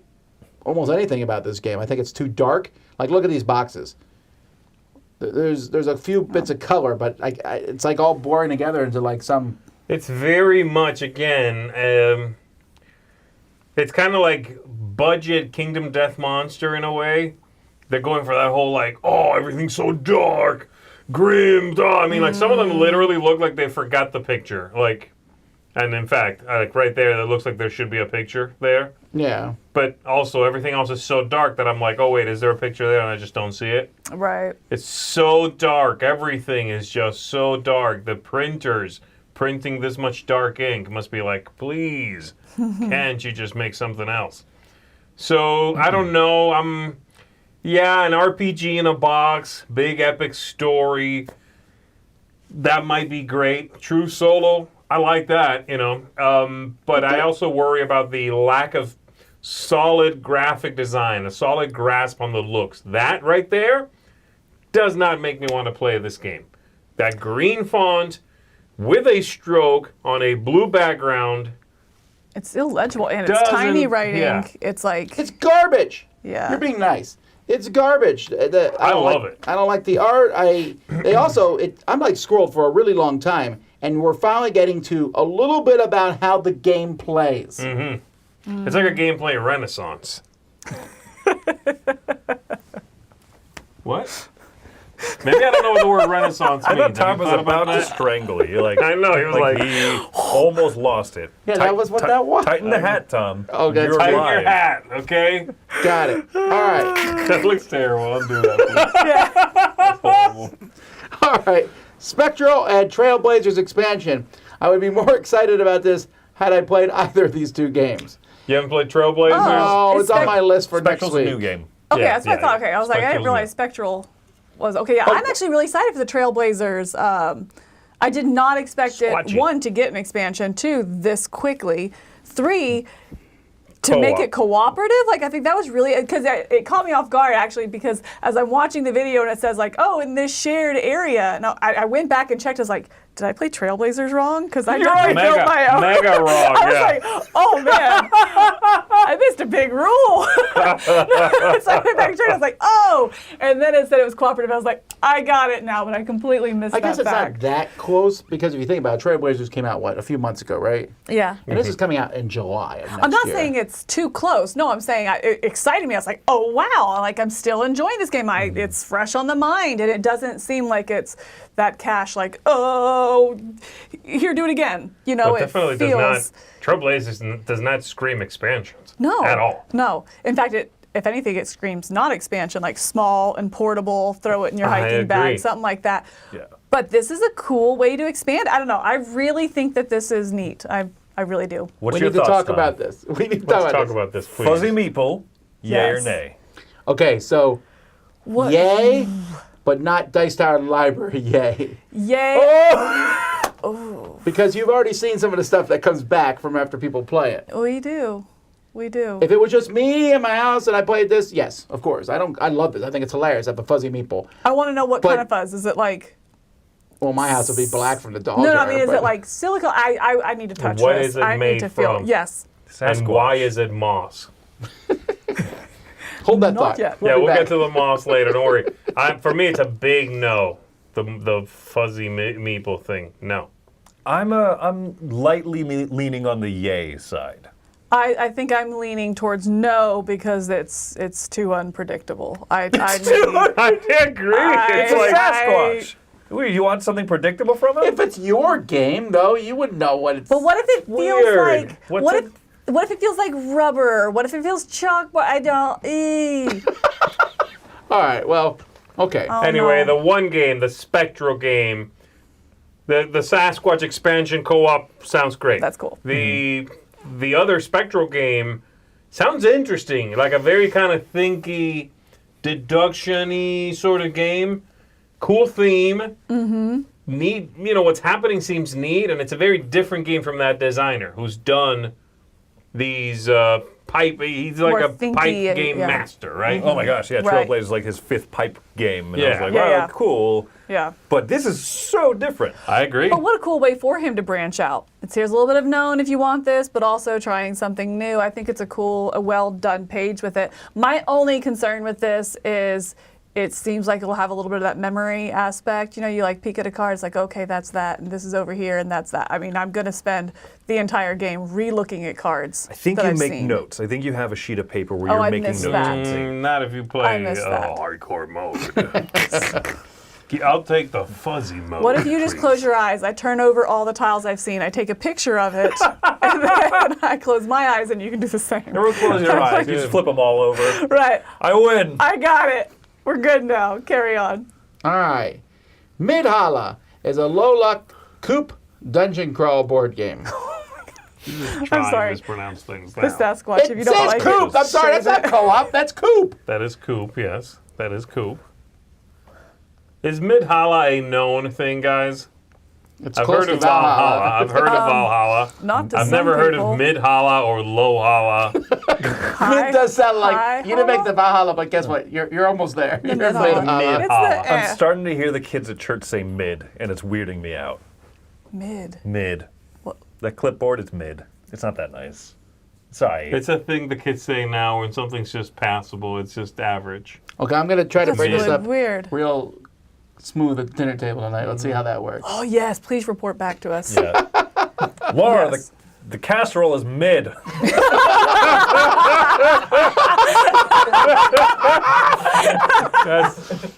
almost anything about this game. I think it's too dark. Like, look at these boxes. There's a few bits of color, but it's like all blurring together into like some. It's very much, again, it's kind of like budget Kingdom Death Monster in a way. They're going for that whole like, oh, everything's so dark, grim. Oh, I mean, like some of them literally look like they forgot the picture. Like, and in fact, like right there, that looks like there should be a picture there. Yeah. But also, everything else is so dark that I'm like, oh wait, is there a picture there? And I just don't see it. Right. It's so dark. Everything is just so dark. The printers printing this much dark ink must be like, please, can't you just make something else? So, I don't know. Yeah, an RPG in a box, big epic story. That might be great. True solo, I like that, you know. But I also worry about the lack of solid graphic design, a solid grasp on the looks. That right there, does not make me want to play this game. That green font with a stroke on a blue background. It's illegible and it's tiny writing. Yeah. It's like It's garbage. Yeah. You're being nice. It's garbage. I love it. I don't like the art. I'm like scrolled for a really long time, and we're finally getting to a little bit about how the game plays. It's like a gameplay renaissance. What? Maybe I don't know what the word renaissance means. I thought Tom Have you was thought about to that? strangle you. Like I know, he was like he almost lost it. Yeah, that was what that was. Tighten the hat, Tom. Oh, that's You're tighten live. your hat, okay? Got it. All right. That looks terrible. Don't do that. That's horrible. All right. Spectral and Trailblazers expansion. I would be more excited about this had I played either of these two games. You haven't played Trailblazers? Oh, it's on my list for Spectral's next a week. new game. okay, Yeah, that's what I thought. Okay, I was like, I didn't Spectral's realize new. Spectral was okay. Yeah, I'm actually really excited for the Trailblazers. I did not expect it, Squatchy. 1, to get an expansion, 2, this quickly, 3, to make Co-op. it cooperative. Like, I think that was really, because it caught me off guard, actually, because as I'm watching the video and it says, like, oh, in this shared area, and I went back and checked, I was like, did I play Trailblazers wrong? Because I definitely built my own. Mega wrong, I was yeah. like, oh man, I missed a big rule. So I went back and checked, I was like, oh. And then it said it was cooperative. I was like, I got it now, but I completely missed I guess that it's fact. not that close because if you think about it, Trailblazers came out, a few months ago, right? Yeah. And this is coming out in July of next I'm not year. saying it's too close. No, I'm saying it excited me. I was like, oh wow, like I'm still enjoying this game. It's fresh on the mind, and it doesn't seem like it's that cash. Like, oh, here, do it again. You know, But it definitely feels. does not. Trailblazers does not scream expansions. No. At all. No. In fact, if anything, it screams not expansion, like small and portable, throw it in your I hiking agree. bag, something like that. Yeah. But this is a cool way to expand. I don't know. I really think that this is neat. I really do. What's We your need to thoughts, talk Tom? about this. We need to Let's talk talk about about this, please. Fuzzy Meeple, yay or Yes. nay? this. Okay, so What? yay, but not Dice Tower Library yay. Yay. Because you've already seen some of the stuff that comes back from after people play it. We do. We do. If it was just me in my house and I played this, yes, of course. I love this. I think it's hilarious. I have a fuzzy meeple. I want to know what But- kind of fuzz. Is it like. Well, my house would be black from the dog. No, hair, I mean, is but- it like silicone? I need to touch What this. is it I made need to feel. from? Yes. And why is it moss? Hold that Not thought. yet. Yeah, be we'll back. get to the moss later. Don't worry. For me, it's a big no. The fuzzy meeple thing. No. I'm lightly leaning on the yay side. I think I'm leaning towards no because it's too unpredictable. I agree. I agree. It's a like- Sasquatch. Wait, you want something predictable from it? If it's your game, though, you would know what it's. But what if it feels Weird. like What's what it- if it feels like rubber? What if it feels chalkboard? I don't. All right, well, okay. Oh, Anyway, no. the one game, the Spectral game, the Sasquatch expansion co-op sounds great. That's cool. The other Spectral game sounds interesting, like a very kind of thinky, deduction-y sort of game. Cool theme. Mm-hmm. Neat. You know, what's happening seems neat, and it's a very different game from that designer who's done these pipe. He's like More a thinky pipe and- game yeah. master, right? Oh my gosh, yeah, Right. Trailblazers is like his 5th pipe game. And I Yeah. was like, Yeah, wow, yeah. cool. Yeah. But this is so different. I agree. But what a cool way for him to branch out. Here's a little bit of known if you want this, but also trying something new. I think it's a well done page with it. My only concern with this is it seems like it'll have a little bit of that memory aspect. You know, you like peek at a card, it's like, okay, that's that, and this is over here, and that's that. I mean, I'm going to spend the entire game re-looking at cards. I think that you I've make seen. notes. I think you have a sheet of paper where Oh, you're I making missed notes. that. and things. Not if you I play missed that. hardcore mode. I'll take the fuzzy mode. What if you just please. close your eyes? I turn over all the tiles I've seen. I take a picture of it, and then I close my eyes, and you can do the same. Never close your eyes. You just flip them all over. Right. I win. I got it. We're good now. Carry on. All right. Midhalla is a low-luck coop dungeon crawl board game. Trying sorry. to mispronounce things The now. Sasquatch, if you It don't says like coop. it. I'm sorry, that's not co-op. That's coop. That is coop, yes. That is coop. Is Midhalla a known thing, guys? It's I've close heard of to Valhalla. Valhalla. I've heard of Valhalla. Not to I've some never heard of people. Midhalla or Lowhalla. It does sound like you didn't make the Valhalla, but guess what? You're almost there. You're Midhalla. Midhalla. It's Midhalla. the I'm starting to hear the kids at church say mid, and it's weirding me out. mid. Mid. What? That clipboard is mid. It's not that nice. Sorry. It's a thing the kids say now when something's just passable. It's just average. Okay, I'm gonna try to That's bring this really up weird. real smooth at the dinner table tonight. Let's see how that works. Oh yes, please report back to us. Yeah. Laura, Yes. the casserole is mid.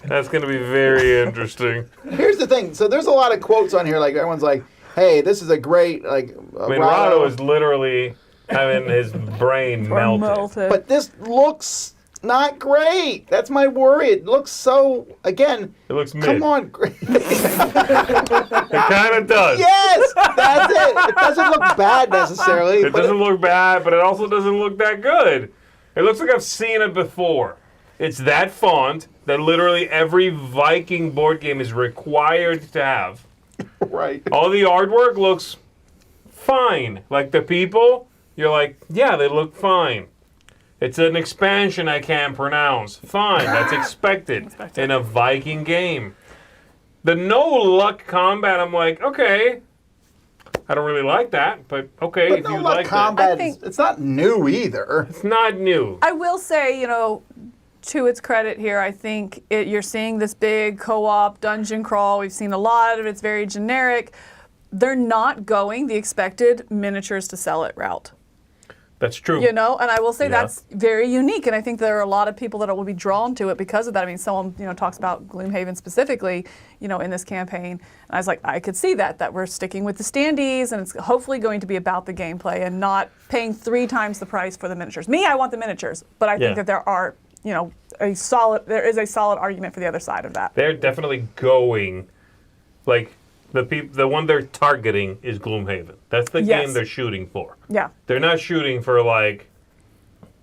That's going to be very interesting. Here's the thing. So there's a lot of quotes on here. Like everyone's like, "Hey, this is a great like." I mean, Rado is literally having his brain Or melted. But this looks not great. That's my worry. It looks so. Again, It looks mid. come on. It kind of does. Yes, that's it. It doesn't look bad necessarily. It but doesn't look bad, but it also doesn't look that good. It looks like I've seen it before. It's that font that literally every Viking board game is required to have. right. All the artwork looks fine. Like the people, you're like, yeah, they look fine. It's an expansion I can't pronounce. Fine, that's expected in a Viking game. The no luck combat, I'm like, okay. I don't really like that, but okay, But if no you luck like combat. I think- It's not new either. It's not new. I will say, to its credit here, I think you're seeing this big co-op dungeon crawl. We've seen a lot of it. It's very generic. They're not going the expected miniatures to sell it route. That's true. And I will say Yeah. that's very unique, and I think there are a lot of people that will be drawn to it because of that. I mean, someone talks about Gloomhaven specifically, in this campaign, and I was like, I could see that we're sticking with the standees, and it's hopefully going to be about the gameplay and not paying 3 times the price for the miniatures. Me, I want the miniatures, but I Yeah. think that there is a solid argument for the other side of that. They're definitely going, like, the one they're targeting is Gloomhaven. That's the Yes. game they're shooting for. Yeah. They're not shooting for, like,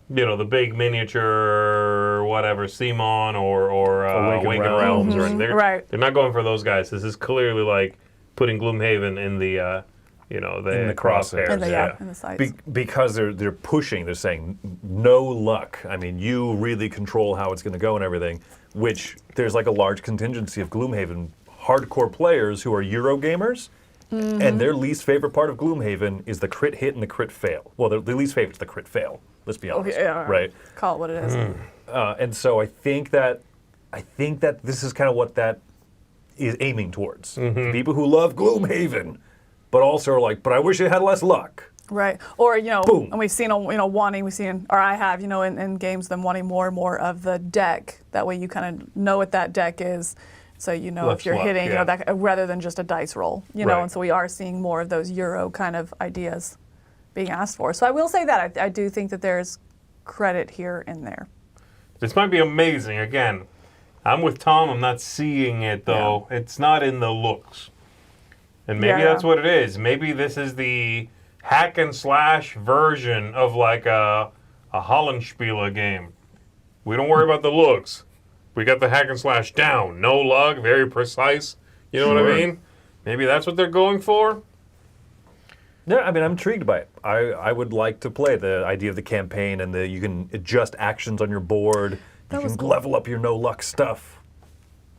the big miniature, whatever, Simon or Awakened Realms. Or they're, Right. They're not going for those guys. This is clearly, like, putting Gloomhaven in the, In the crosshairs. In the sites. Because they're pushing, they're saying no luck. I mean, you really control how it's going to go and everything, which there's like a large contingency of Gloomhaven hardcore players who are Euro gamers, and their least favorite part of Gloomhaven is the crit hit and the crit fail. Well, their least favorite is the crit fail. Let's be honest, yeah, right? Call it what it is. And so I think that this is kind of what that is aiming towards. People who love Gloomhaven, but also are like, but I wish it had less luck. Right. Or, Boom. and we've seen, I have, in games, them wanting more and more of the deck. That way you kind of know what that deck is. So Less if you're luck, hitting, yeah. that, rather than just a dice roll, Right. and so we are seeing more of those Euro kind of ideas being asked for. So I will say that I do think that there's credit here and there. This might be amazing. Again, I'm with Tom. I'm not seeing it, though. It's not in the looks. And maybe Yeah. that's what it is. Maybe this is the hack and slash version of like a Hollenspiele game. We don't worry about the looks. We got the hack and slash down. No luck, very precise. You know what I Sure. mean? Maybe that's what they're going for. Yeah, I mean, I'm intrigued by it. I would like to play the idea of the campaign and you can adjust actions on your board. You can level up your no luck stuff.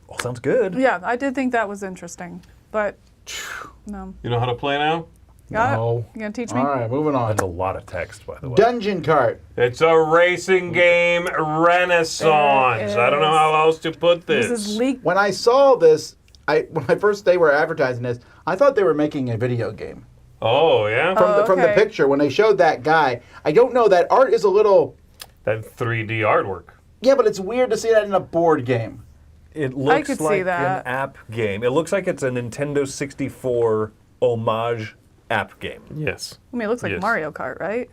All sounds good. Yeah, I did think that was interesting. But, no. You know how to play now? Got No. it? You going to teach me? All right, moving on. That's a lot of text, by the way. Dungeon Cart. It's a racing game renaissance. It I don't know is. how else to put this. This is leaked. When I saw this, they were advertising this, I thought they were making a video game. Oh, yeah? From the okay. picture, when they showed that guy, I don't know, that art is a little, That 3D artwork. yeah, but it's weird to see that in a board game. It looks could see like that. an app game. It looks like it's a Nintendo 64 homage app game. Yes. I mean, it looks like Yes. Mario Kart, right?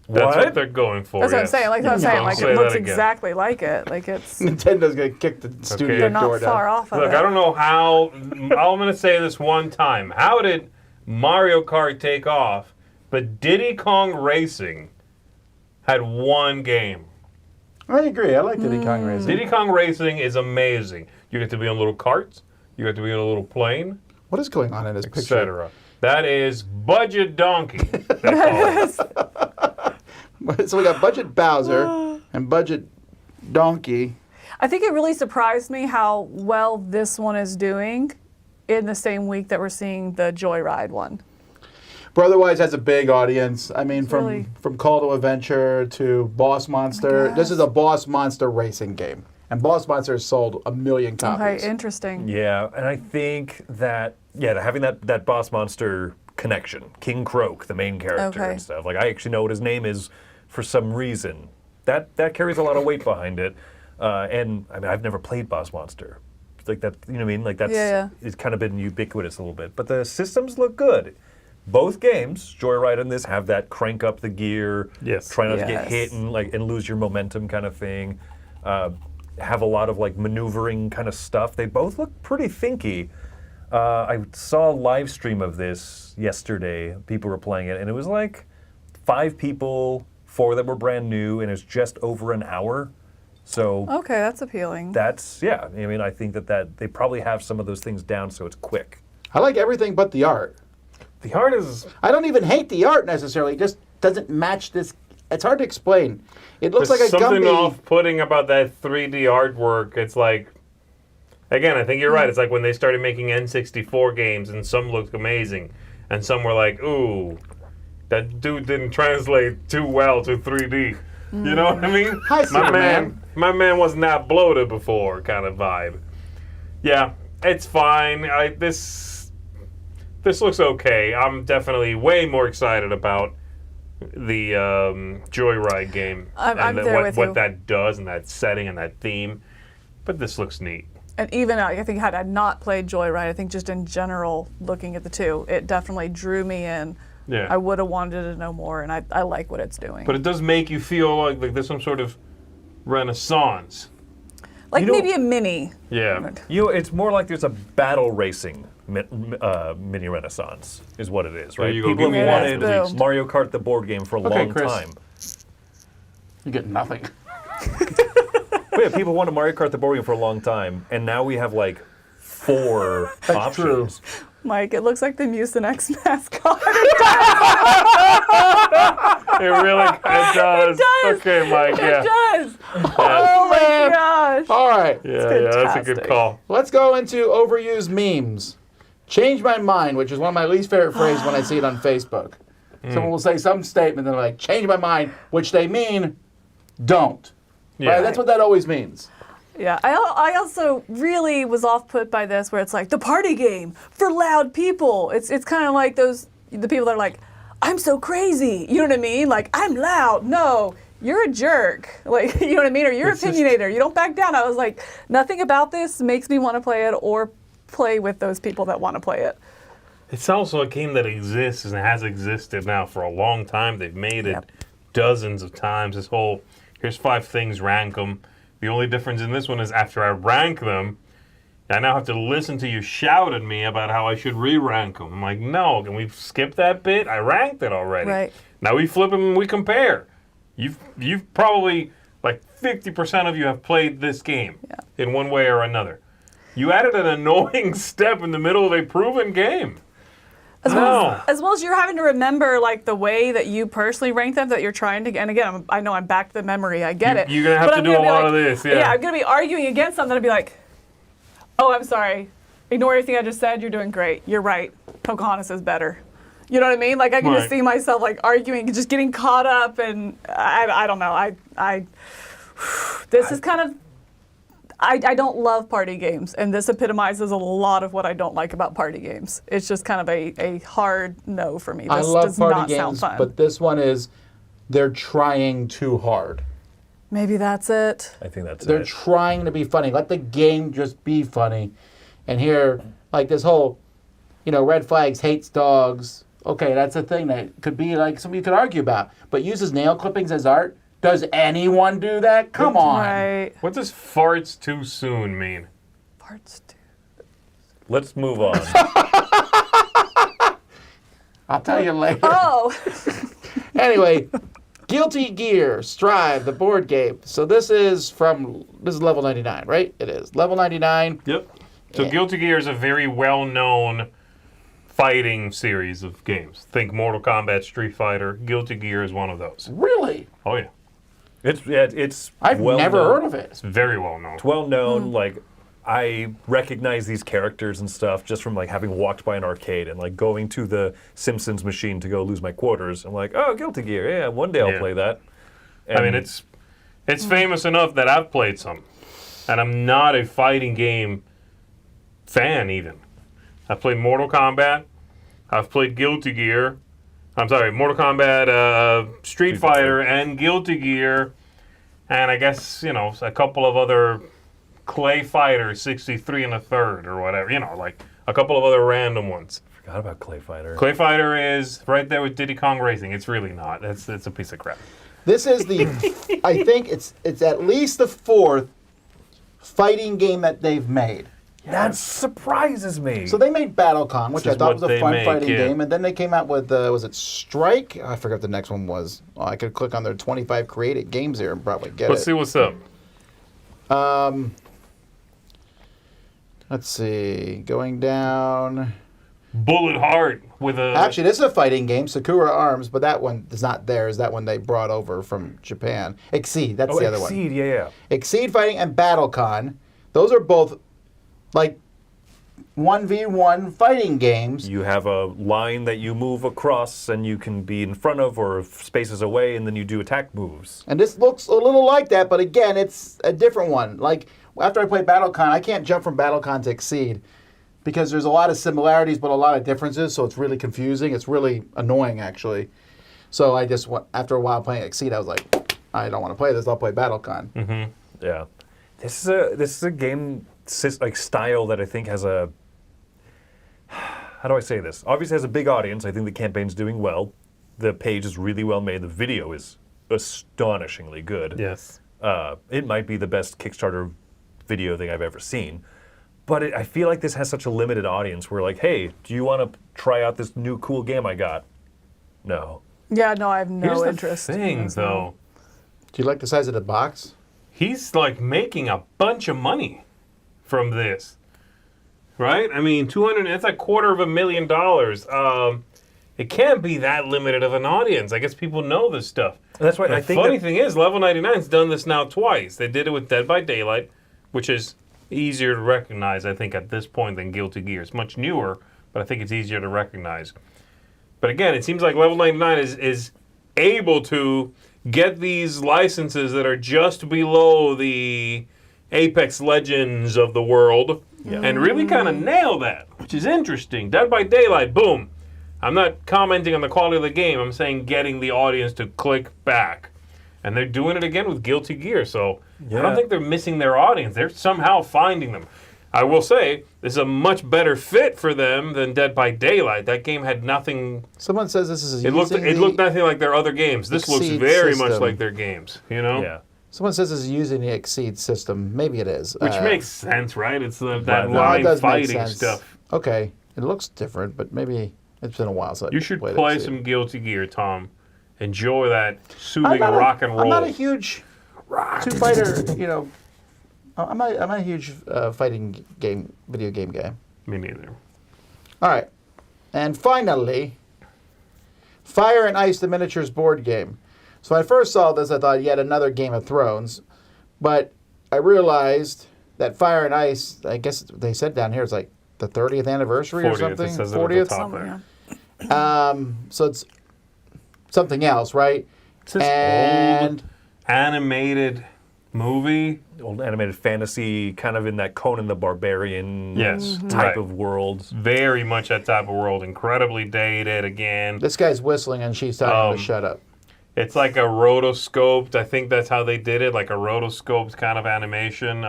That's What? what they're going for. That's what I'm yes. saying. Like what I'm saying. Don't Like say it looks that again. exactly like it. Like it's. Nintendo's going to kick the studio They're not door down. far off of Look, it. I don't know how. I'm going to say this one time. How did Mario Kart take off, but Diddy Kong Racing had one game? I agree. I like Diddy Kong Racing. Diddy Kong Racing is amazing. You get to be on little carts. You get to be on a little plane. What is going on in this picture? etc. That is Budget Donkey. That's all. So we got Budget Bowser and Budget Donkey. I think it really surprised me how well this one is doing in the same week that we're seeing the JOYRIDE one. Brotherwise has a big audience. I mean, really- from Call to Adventure to Boss Monster. This is a Boss Monster racing game. And Boss Monster has sold 1 million copies. Okay, interesting. Yeah, and I think that, having that Boss Monster connection, King Croak, the main character Okay. and stuff. Like, I actually know what his name is for some reason. That carries a lot of weight behind it. And, I mean, I've never played Boss Monster. Like, that, you know what I mean? Like, that's, it's kind of been ubiquitous a little bit. But the systems look good. Both games, JOYRIDE and this, have that crank up the gear, try not to get hit and lose your momentum kind of thing. Have a lot of like maneuvering kind of stuff. They both look pretty thinky. I saw a live stream of this yesterday. People were playing it, and it was like 5 people, 4 that were brand new, and it's just over an hour. So Okay, that's appealing. that's, I mean, I think that they probably have some of those things down so it's quick. I like everything but the art. The art is... I don't even hate the art necessarily. It just doesn't match this. It's hard to explain. It looks like There's a something Gumby. off-putting about that 3D artwork. It's like... Again, I think you're right. It's like when they started making N64 games, and some looked amazing, and some were like, ooh, that dude didn't translate too well to 3D. You know what I mean? Hi, Superman. My man wasn't that bloated before kind of vibe. Yeah, it's fine. This looks okay. I'm definitely way more excited about the JOYRIDE game. I'm there with you. What that does and that setting and that theme. But this looks neat. And even I think had I not played JOYRIDE, I think just in general, looking at the two, it definitely drew me in. Yeah. I would have wanted to know more, and I like what it's doing. But it does make you feel like there's some sort of renaissance. like you know- maybe a mini. Yeah. It's more like there's a battle racing mini renaissance, is what it is, right? you go. People Give me wanted that. Boom. Mario Kart the board game for a long Chris. time. You get nothing. But yeah, people wanted Mario Kart the board game for a long time, and now we have like 4 options. Mike, it looks like the Mucinex mascot. It really does. It does. Okay, Mike. It does. Yeah. Oh my man. gosh. All right. Yeah, that's a good fantastic. call. Let's go into overused memes. Change my mind, which is one of my least favorite phrases when I see it on Facebook. Someone will say some statement, and they're like, change my mind, which they mean, don't. Yeah. Right? That's what that always means. Yeah, I also really was off-put by this, where it's like the party game for loud people. It's kind of like the people that are like, I'm so crazy. You know what I mean? Like, I'm loud. No, you're a jerk. Like, you know what I mean? Or you're opinionator. You don't back down. I was like, nothing about this makes me want to play it or play with those people that want to play it. It's also a game that exists and has existed now for a long time. They've made it dozens of times. This whole, here's 5 things, rank them. The only difference in this one is after I rank them, I now have to listen to you shout at me about how I should re-rank them. I'm like, no, can we skip that bit? I ranked it already. Right. Now we flip them and we compare. You've probably, like 50% of you have played this game in one way or another. You added an annoying step in the middle of a proven game. As well as you're having to remember like the way that you personally rank them, that you're trying to. And again, I know I'm back to the memory. I get it. You're gonna have But to I'm do gonna a be lot like, of this. Yeah, I'm gonna be arguing against something. I'll be like, oh, I'm sorry. Ignore everything I just said. You're doing great. You're right. Pocahontas is better. You know what I mean? Like I can just see myself like arguing, just getting caught up, and I don't know. This is kind of. I don't love party games, and this epitomizes a lot of what I don't like about party games. It's just kind of a hard no for me. This I love does party not sound games, fun. but this one is, they're trying too hard. Maybe that's it. I think that's They're it. trying to be funny. Let the game just be funny. And here, like this whole, red flags, hates dogs. Okay, that's a thing that could be like something you could argue about. But uses nail clippings as art? Does anyone do that? Come on. Right. What does farts too soon mean? Parts two. Let's move on. I'll tell you later. Oh. Anyway, Guilty Gear Strive, the board game. So this is level 99, right? It is. Level 99. Yep. So Guilty Gear is a very well-known fighting series of games. Think Mortal Kombat, Street Fighter, Guilty Gear is one of those. Really? Oh yeah, It's I've well never known. heard of it. it's very well known. It's well known. Like, I recognize these characters and stuff just from like having walked by an arcade and like going to the Simpsons machine to go lose my quarters. I'm like, oh, Guilty Gear. Yeah, one day I'll Yeah. play that. I mean, it's famous enough that I've played some, and I'm not a fighting game fan even. I've played Mortal Kombat. I've played Guilty Gear. I'm sorry, Mortal Kombat, Street Fighter, and Guilty Gear, and I guess a couple of other Clay Fighter 63 and a third or whatever. Like a couple of other random ones. Forgot about Clay Fighter. Clay Fighter is right there with Diddy Kong Racing. It's really not. It's a piece of crap. This is I think it's at least the fourth fighting game that they've made. That surprises me. So they made BattleCon, which This I is thought was what a they fun make, fighting yeah. game, and then they came out with was it Strike? I forgot what the next one was. Oh, I could click on their 25 created games here and probably get Let's it. see what's up. Let's see, going down. Bullet Heart with a... Actually, this is a fighting game, Sakura Arms, but that one is not theirs. That one they brought over from Japan. Exceed, that's the other one. Exceed, yeah. Exceed Fighting and BattleCon. Those are both like 1v1 fighting games. You have a line that you move across and you can be in front of or spaces away, and then you do attack moves. And this looks a little like that, but again, it's a different one. Like, after I played BattleCon, I can't jump from BattleCon to Exceed because there's a lot of similarities but a lot of differences, so it's really confusing. It's really annoying, actually. So I just, after a while playing Exceed, I was like, I don't want to play this. I'll play BattleCon. Mm-hmm. Yeah. This is a game like style that I think has a... How do I say this? Obviously has a big audience. I think the campaign's doing well. The page is really well made. The video is astonishingly good. Yes. It might be the best Kickstarter video thing I've ever seen. But I feel like this has such a limited audience where like, hey, do you want to try out this new cool game I got? No. Yeah, no, I have no Here's interest. the thing, though. Do you like the size of the box? He's like making a bunch of money from this, right? I mean, that's like $250,000. It can't be that limited of an audience. I guess people know this stuff. That's why The I think funny thing is, Level 99's done this now twice. They did it with Dead by Daylight, which is easier to recognize, I think, at this point than Guilty Gear. It's much newer, but I think it's easier to recognize. But again, it seems like Level 99 is able to get these licenses that are just below the Apex Legends of the world and really kind of nail that, which is interesting. Dead by Daylight, boom. I'm not commenting on the quality of the game. I'm saying getting the audience to click back. And they're doing it again with Guilty Gear, so I don't think they're missing their audience. They're somehow finding them. I will say, this is a much better fit for them than Dead by Daylight. That game had nothing... Someone says this is It looked nothing like their other games. This looks Exceed very much system. like their games, you know? Yeah. Someone says this is using the Exceed system. Maybe it is. Which makes sense, right? It's that Right. No, it line does make fighting sense. stuff. Okay. It looks different, but maybe it's been a while since You I should played play Exceed. some Guilty Gear, Tom. Enjoy that I'm soothing not rock and roll. I'm not a huge two-fighter, I'm not a huge fighting game, video game guy. Me neither. All right. And finally, Fire and Ice, the miniatures board game. So when I first saw this, I thought yet another Game of Thrones. But I realized that Fire and Ice, I guess they said down here, it's like the 30th anniversary 40th, or something? it says it at the top. Somewhere, there. yeah. So it's something else, right? It's this And old animated movie. Old animated fantasy, kind of in that Conan the Barbarian Yes, type right. of worlds. Very much that type of world. Incredibly dated again. this guy's whistling and she's telling him to shut up. It's like a rotoscoped. I think that's how they did it, like a rotoscoped kind of animation.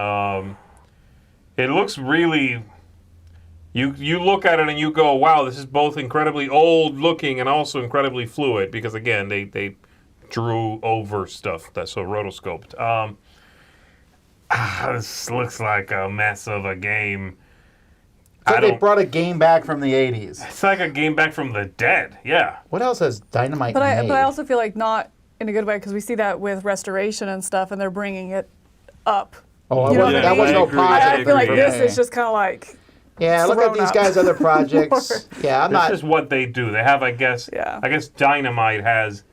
It looks really... You look at it and you go, wow, this is both incredibly old looking and also incredibly fluid because, again, they drew over stuff that's so rotoscoped. This looks like a mess of a game. So they brought a game back from the 80s. It's like a game back from the dead, yeah. What else has Dynamite But made? I also feel like not in a good way because we see that with restoration and stuff, and they're bringing it up. Oh, You know what I that mean? was no I agree. positive. I feel like for this me. is just kind of like Yeah, look at thrown these up guys' other projects. more. Yeah, I'm This not. is what they do. They have, I guess Dynamite has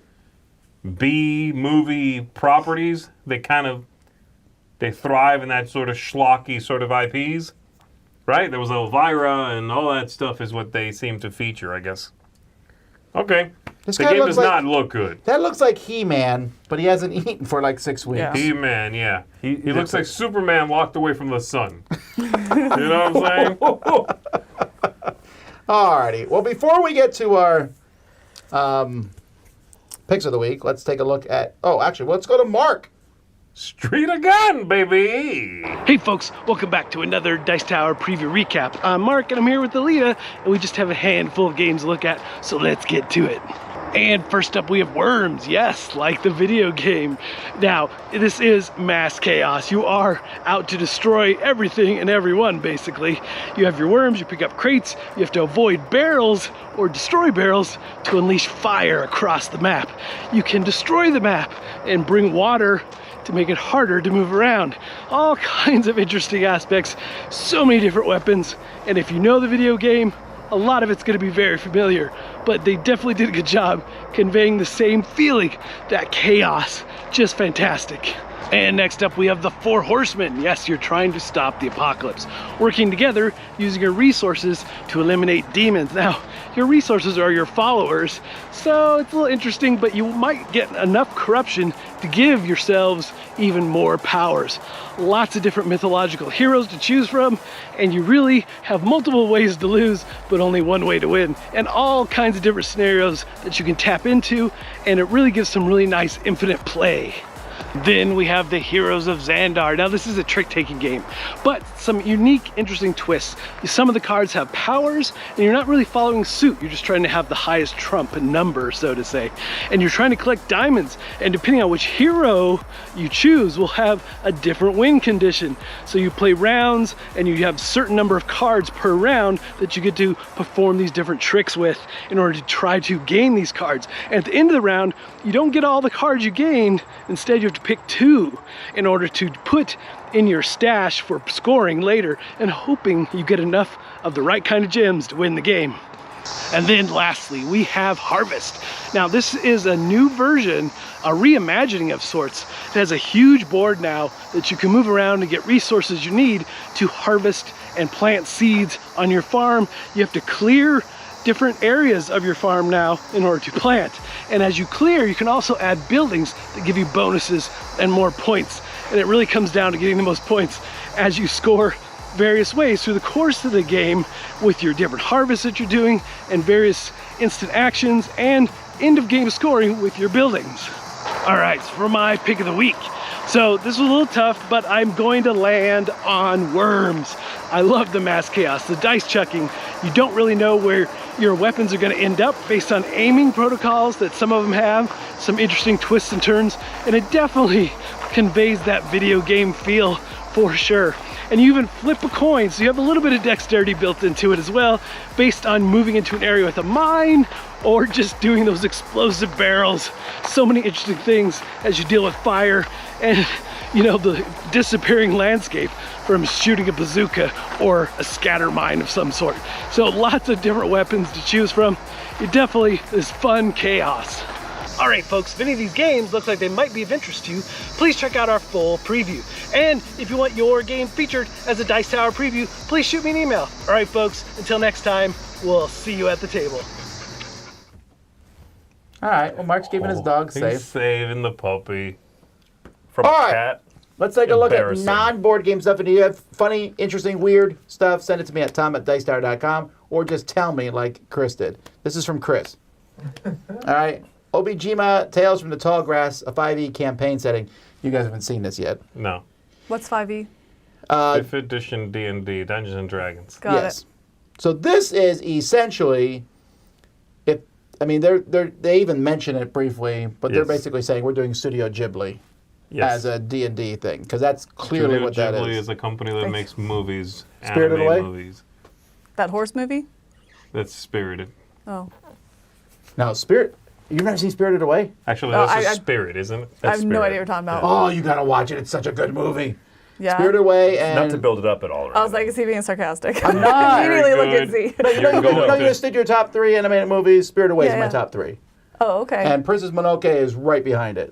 B-movie properties. They thrive in that sort of schlocky sort of IPs. Right? There was Elvira and all that stuff is what they seem to feature, I guess. Okay. This The guy game looks does like- not look good. That looks like He-Man, but he hasn't eaten for like 6 weeks. Yeah. He-Man, yeah. He looks like Superman walked away from the sun. You know what I'm saying? Alrighty. Well, before we get to our picks of the week, let's take a look at. Oh, actually, let's go to Mark. Street again, baby! Hey folks, welcome back to another Dice Tower preview recap. I'm Mark and I'm here with Alita, and we just have a handful of games to look at, so let's get to it. And first up we have Worms, yes, like the video game. Now, this is mass chaos. You are out to destroy everything and everyone, basically. You have your worms, you pick up crates, you have to avoid barrels or destroy barrels to unleash fire across the map. You can destroy the map and bring water to make it harder to move around. All kinds of interesting aspects, so many different weapons, and if you know the video game, a lot of it's going to be very familiar, but they definitely did a good job conveying the same feeling, that chaos, just fantastic. And next up we have the Four Horsemen. Yes, you're trying to stop the apocalypse, working together using your resources to eliminate demons. Now, your resources are your followers, so it's a little interesting, but you might get enough corruption to give yourselves even more powers. Lots of different mythological heroes to choose from, and you really have multiple ways to lose, but only one way to win, and all kinds of different scenarios that you can tap into, and it really gives some really nice infinite play. Then we have the Heroes of Xandar. Now this is a trick-taking game, but some unique, interesting twists. Some of the cards have powers, and you're not really following suit. You're just trying to have the highest trump number, so to say. And you're trying to collect diamonds, and depending on which hero you choose will have a different win condition. So you play rounds, and you have a certain number of cards per round that you get to perform these different tricks with in order to try to gain these cards. And at the end of the round, you don't get all the cards you gained. Instead, you have to pick 2 in order to put in your stash for scoring later and hoping you get enough of the right kind of gems to win the game. And then lastly, we have Harvest. Now this is a new version, a reimagining of sorts. It has a huge board now that you can move around and get resources you need to harvest and plant seeds on your farm. You have to clear different areas of your farm now in order to plant. And as you clear, you can also add buildings that give you bonuses and more points. And it really comes down to getting the most points as you score various ways through the course of the game with your different harvests that you're doing and various instant actions and end of game scoring with your buildings. All right, for my pick of the week. So this was a little tough, but I'm going to land on Worms. I love the mass chaos, the dice chucking. You don't really know where your weapons are going to end up based on aiming protocols that some of them have, some interesting twists and turns, and it definitely conveys that video game feel for sure. And you even flip a coin, so you have a little bit of dexterity built into it as well, based on moving into an area with a mine or just doing those explosive barrels. So many interesting things as you deal with fire and, you know, the disappearing landscape from shooting a bazooka or a scatter mine of some sort. So lots of different weapons to choose from. It definitely is fun chaos. All right, folks, if any of these games look like they might be of interest to you, please check out our full preview. And if you want your game featured as a Dice Tower preview, please shoot me an email. All right, folks, until next time, we'll see you at the table. All right. Well, Mark's keeping his dog He's safe. saving the puppy from All a right. cat. Let's take a look at Embarrassing. non-board game stuff. And if you have funny, interesting, weird stuff, send it to me at tom@dicetower.com or just tell me like Chris did. This is from Chris. All right. Obojima, Tales from the Tall Grass, a 5e campaign setting. You guys haven't seen this yet. No. What's 5e? 5th edition D&D, Dungeons and Dragons. Got yes. it. So this is essentially, they even mention it briefly, but they're Yes. basically saying we're doing Studio Ghibli as a D&D thing, because that's clearly Studio what that Ghibli is. is a company that makes movies, Spirited anime Away? movies. That horse movie? That's Spirited. Oh. Now, you've never seen Spirited Away? Actually, Oh, that's I- Spirit, isn't it? I That's have no Spirit. idea what you're talking about. Oh, you gotta watch it. It's such a good movie. Yeah. Spirited Away and Not to build it up at all. I was like, is he being sarcastic? I'm not. Immediately Very looked at good. Z. You're No, going you just did your top 3 animated movies. Spirited Away is Yeah, my yeah. top 3. Oh, okay. And Princess Mononoke is right behind it.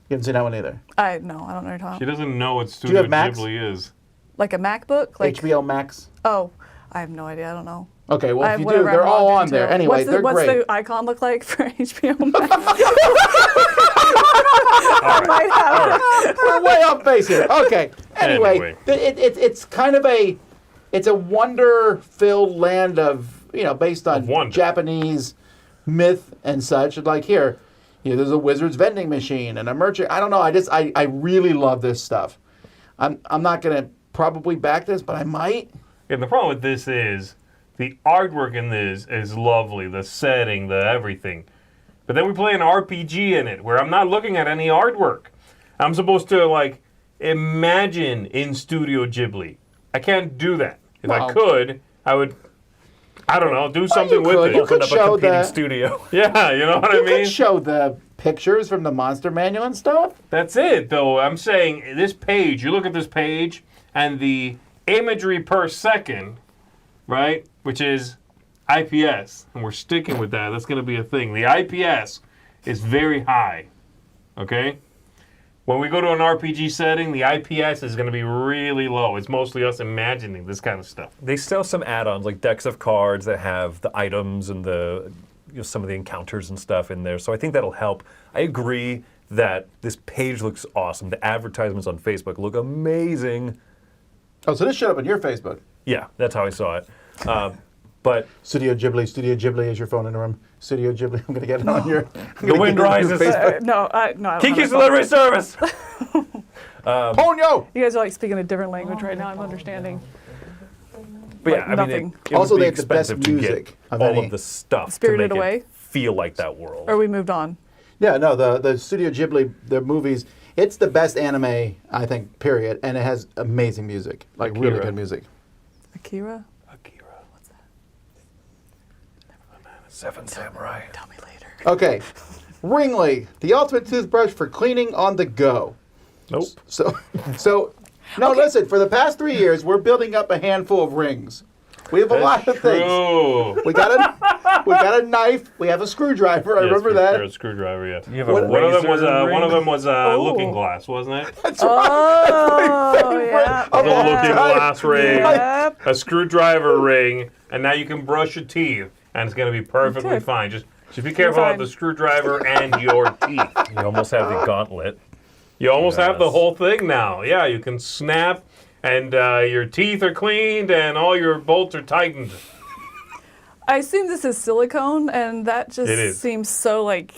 You haven't seen that one either. I know what you're talking She about. doesn't know what you Studio have Max? Ghibli is. Like a MacBook? Like HBO Max. Oh, I have no idea. I don't know. Okay, well, I if you do, whatever they're I'm all logged on into. there. Anyway, they're what's great. the icon look like for HBO Max? I might have it. We're way off base here. Okay. Anyway, Anyway. it's kind of a wonder-filled land of, based on wonder. Japanese myth and such. Like here, there's a wizard's vending machine and a merchant. I don't know. I really love this stuff. I'm not gonna probably back this, but I might. And the problem with this is the artwork in this is lovely, the setting, the everything. But then we play an RPG in it where I'm not looking at any artwork. I'm supposed to like imagine in Studio Ghibli. I can't do that. If I Well- could, I would, I don't know, do something with could. it. You could Open up a show competing that. studio. Yeah, you know what I You mean? could show the pictures from the monster manual and stuff. That's it, though. I'm saying this page, you look at this page, and the imagery per second, right, which is IPS, and we're sticking with that. That's going to be a thing. The IPS is very high, okay? When we go to an RPG setting, the IPS is going to be really low. It's mostly us imagining this kind of stuff. They sell some add-ons like decks of cards that have the items and the some of the encounters and stuff in there. So I think that'll help. I agree that this page looks awesome. The advertisements on Facebook look amazing. Oh, so this showed up on your Facebook. Yeah, that's how I saw it. But Studio Ghibli is your phone in the room. Studio Ghibli, I'm going to get it on your... the wind rises. No, I don't have Kiki's my phone. delivery service. Ponyo! You guys are like speaking a different language right now. I'm understanding. But yeah, Like I mean, nothing. it Also, would they be have the best expensive to music get of all any. of the stuff Spirited to make Away? it feel like that world. Or we moved on. Yeah, no, the Studio Ghibli, their movies, it's the best anime, I think, period. And it has amazing music. Like, really Akira. good music. Akira? Akira. What's that? Seven Samurai. Tell me later. Okay. Ringly, the ultimate toothbrush for cleaning on the go. Nope. So listen, for the past 3 years, we're building up a handful of rings. We have a lot of things. True. We got a knife. We have a screwdriver. I remember that. Screwdriver, yeah. You have a What- One of them was razor one of ring? them was Looking Glass, wasn't it? That's Oh, yeah. of The all Looking time. Glass ring, Yep. a screwdriver ring, and now you can brush your teeth, and it's gonna be perfectly Okay. fine. Just be careful fine. of the screwdriver and your teeth. You almost have the gauntlet. You almost have the Yes. whole thing now. Yeah, you can snap, and your teeth are cleaned, and all your bolts are tightened. I assume this is silicone, and that It just is. seems so like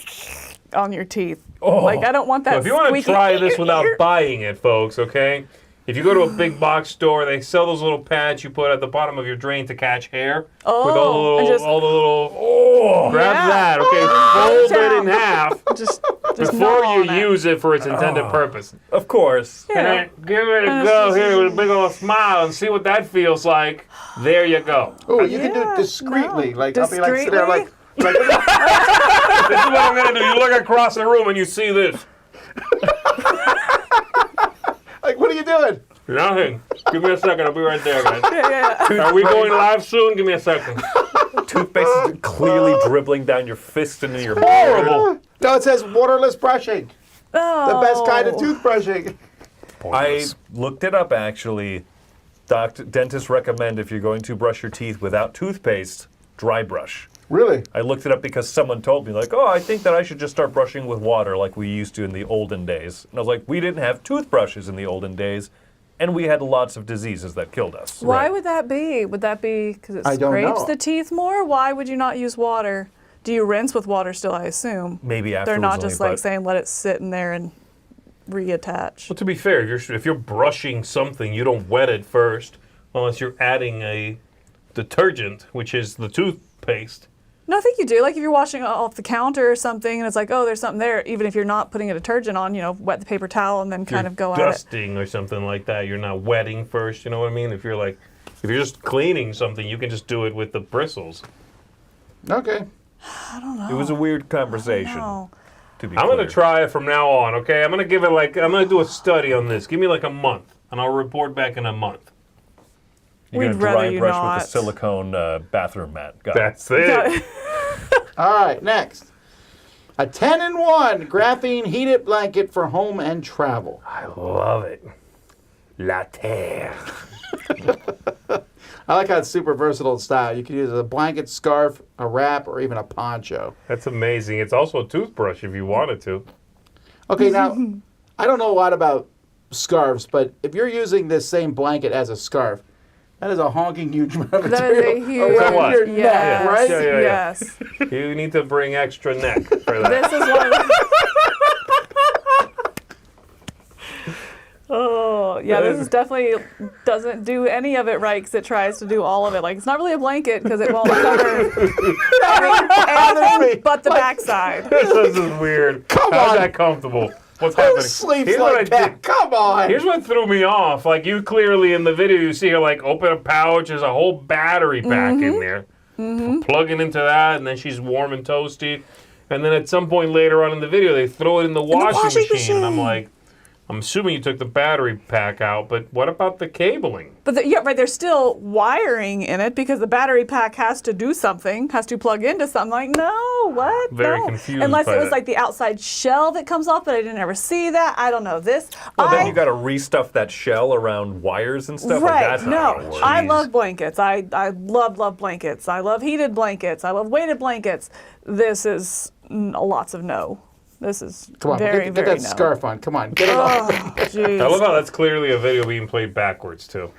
on your teeth. Oh. Like I don't want that. So if you want to squeaky try this without buying it, folks, okay? If you go to a big box store, they sell those little pads you put at the bottom of your drain to catch hair. With Oh, and just- all the little. Grab Yeah. that, okay? Fold it in half just before gnaw you on it. use it for its intended purpose. Of course. Yeah. And then give it a And go it's here just- with a big old smile and see what that feels like. There you go. Oh, you can do Yeah, it discreetly. no. Like, I'll be like, sit there like, This is what I'm going to do. You look across the room and you see this. like, what are you doing? Nothing. Give me a second. I'll be right there, guys. Yeah. Are we going live soon? Give me a second. Toothpaste is clearly dribbling down your fist into your Horrible. No, it says waterless brushing. Oh. The best kind of toothbrushing. I looked it up actually. Dentists recommend if you're going to brush your teeth without toothpaste, dry brush. Really? I looked it up because someone told me, like, oh, I think that I should just start brushing with water like we used to in the olden days. And I was like, we didn't have toothbrushes in the olden days, and we had lots of diseases that killed us. Why Right. would that be? Would that be because it I don't scrapes know. the teeth more? Why would you not use water? Do you rinse with water still? I assume. Maybe afterwards They're not only, just like but- saying let it sit in there and reattach. Well, to be fair, if you're brushing something, you don't wet it first, unless you're adding a detergent, which is the toothpaste. No, I think you do. Like if you're washing off the counter or something, and it's like, oh, there's something there. Even if you're not putting a detergent on, wet the paper towel and then kind You're of go at it. dusting or something like that. You're not wetting first. You know what I mean? If you're just cleaning something, you can just do it with the bristles. Okay. It was a weird conversation. Oh. To be I'm clear. gonna try it from now on. Okay, I'm gonna do a study on this. Give me like a month. and I'll report back in a month. You're We'd gonna rather dry you brush not. with the silicone bathroom mat. Got it. That's it. All right, next. A 10-in-1 graphene heated blanket for home and travel. I love it. La Terre. I like how it's super versatile in style. You can use it as a blanket, scarf, a wrap, or even a poncho. That's amazing. It's also a toothbrush if you wanted to. Okay, now, I don't know a lot about scarves, but if you're using this same blanket as a scarf, that is a honking huge amount of That is a material huge. around What? your neck, Yes. right? Yeah, yeah, yeah. Yes. You need to bring extra neck for that. This is one of the. Oh, yeah, this is definitely doesn't do any of it right because it tries to do all of it. Like, it's not really a blanket because it won't cover Bothers me. but the Like, backside. This is weird. Come How's on. that comfortable? What's Who happening? sleeps Here's what I like that? did. Come on. Here's what threw me off. Like, you clearly in the video, you see her like open a pouch. There's a whole battery pack in there. Plugging into that, and then she's warm and toasty. And then at some point later on in the video, they throw it in the washing machine. And I'm like, I'm assuming you took the battery pack out, but what about the cabling? But yeah, right, there's still wiring in it because the battery pack has to do something, has to plug into something. Like, no, what? Very No. confused Unless by it was that. like the outside shell that comes off, but I didn't ever see that. I don't know this. Well, then you got to restuff that shell around wires and stuff. Like Right, that's no. not how it works. I love blankets. I love blankets. I love heated blankets. I love weighted blankets. This is lots of no. This is Come on, very, get very that no. scarf on. Come on, get it on. Oh, I jeez. love how that's clearly a video being played backwards, too.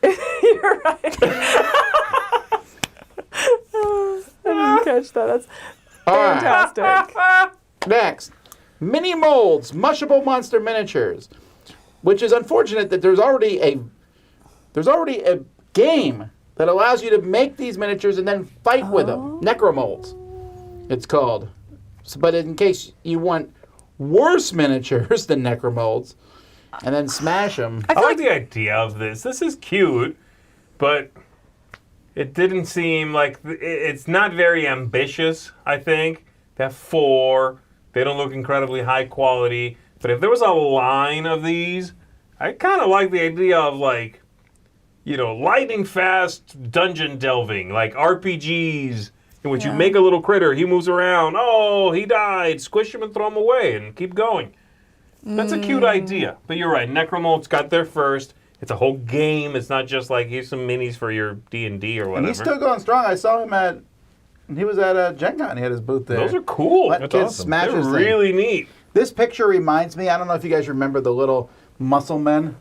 You're right. I didn't catch that. That's All right, fantastic. next. Mini molds, mushable monster miniatures, which is unfortunate that there's already a game that allows you to make these miniatures and then fight with them. Necromolds, it's called. So, but in case you want worse miniatures than Necromolds, and then smash them. I like the idea of this. This is cute, but it didn't seem like it's not very ambitious, I think. They have 4. They don't look incredibly high quality. But if there was a line of these, I kind of like the idea of like, you know, lightning fast dungeon delving, like RPGs in which you make a little critter, he moves around, oh, he died, squish him and throw him away and keep going. That's a cute idea. But you're right, Necromolds got there first. It's a whole game. It's not just like, here's some minis for your D&D or whatever. And he's still going strong. I saw him he was at Gen Con. He had his booth there. Those are cool. Let That's kids awesome. smash They're this thing. really neat. This picture reminds me, I don't know if you guys remember the little muscle men.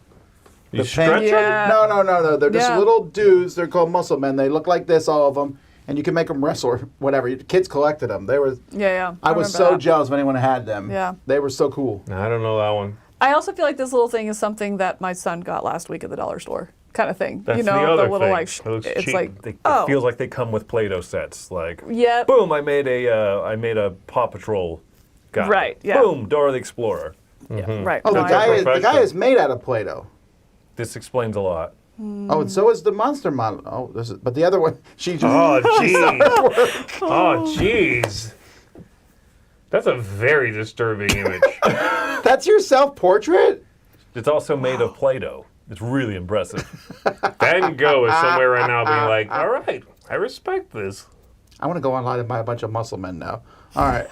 You The stretch pink- them? Yeah. No. They're just Yeah. little dudes. They're called muscle men. They look like this, all of them. And you can make them wrestle or whatever. Kids collected them. They were. Yeah. I was remember so that. jealous if anyone had them. Yeah. They were so cool. I don't know that one. I also feel like this little thing is something that my son got last week at the dollar store, kind of thing. That's you know, the other little thing. like It looks it's cheap. like It oh feels like they come with Play-Doh sets. Like, Yep. boom! I made a Paw Patrol guy. Right, yeah. Boom! Dora the Explorer. right. Oh, No, the I guy agree. is is made out of Play-Doh. This explains a lot. Oh, and so is the monster model. Oh, but the other one, she just. Oh, jeez. Oh, jeez. That's a very disturbing image. That's your self-portrait? It's also made of Play-Doh. It's really impressive. Van Gogh is somewhere right now being like, all right, I respect this. I want to go online and buy a bunch of muscle men now. All right.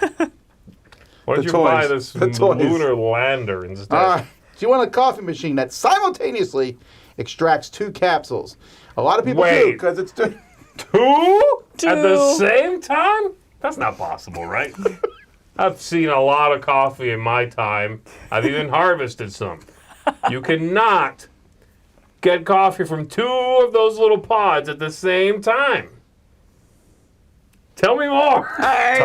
Why don't The you toys. buy this The toys. lunar lander instead? All right. Do you want a coffee machine that simultaneously extracts 2 capsules? A lot of people do Wait. because it's doing. Two? At the Two. same time? That's not possible, right? I've seen a lot of coffee in my time. I've even harvested some. You cannot get coffee from 2 of those little pods at the same time. Tell me more. I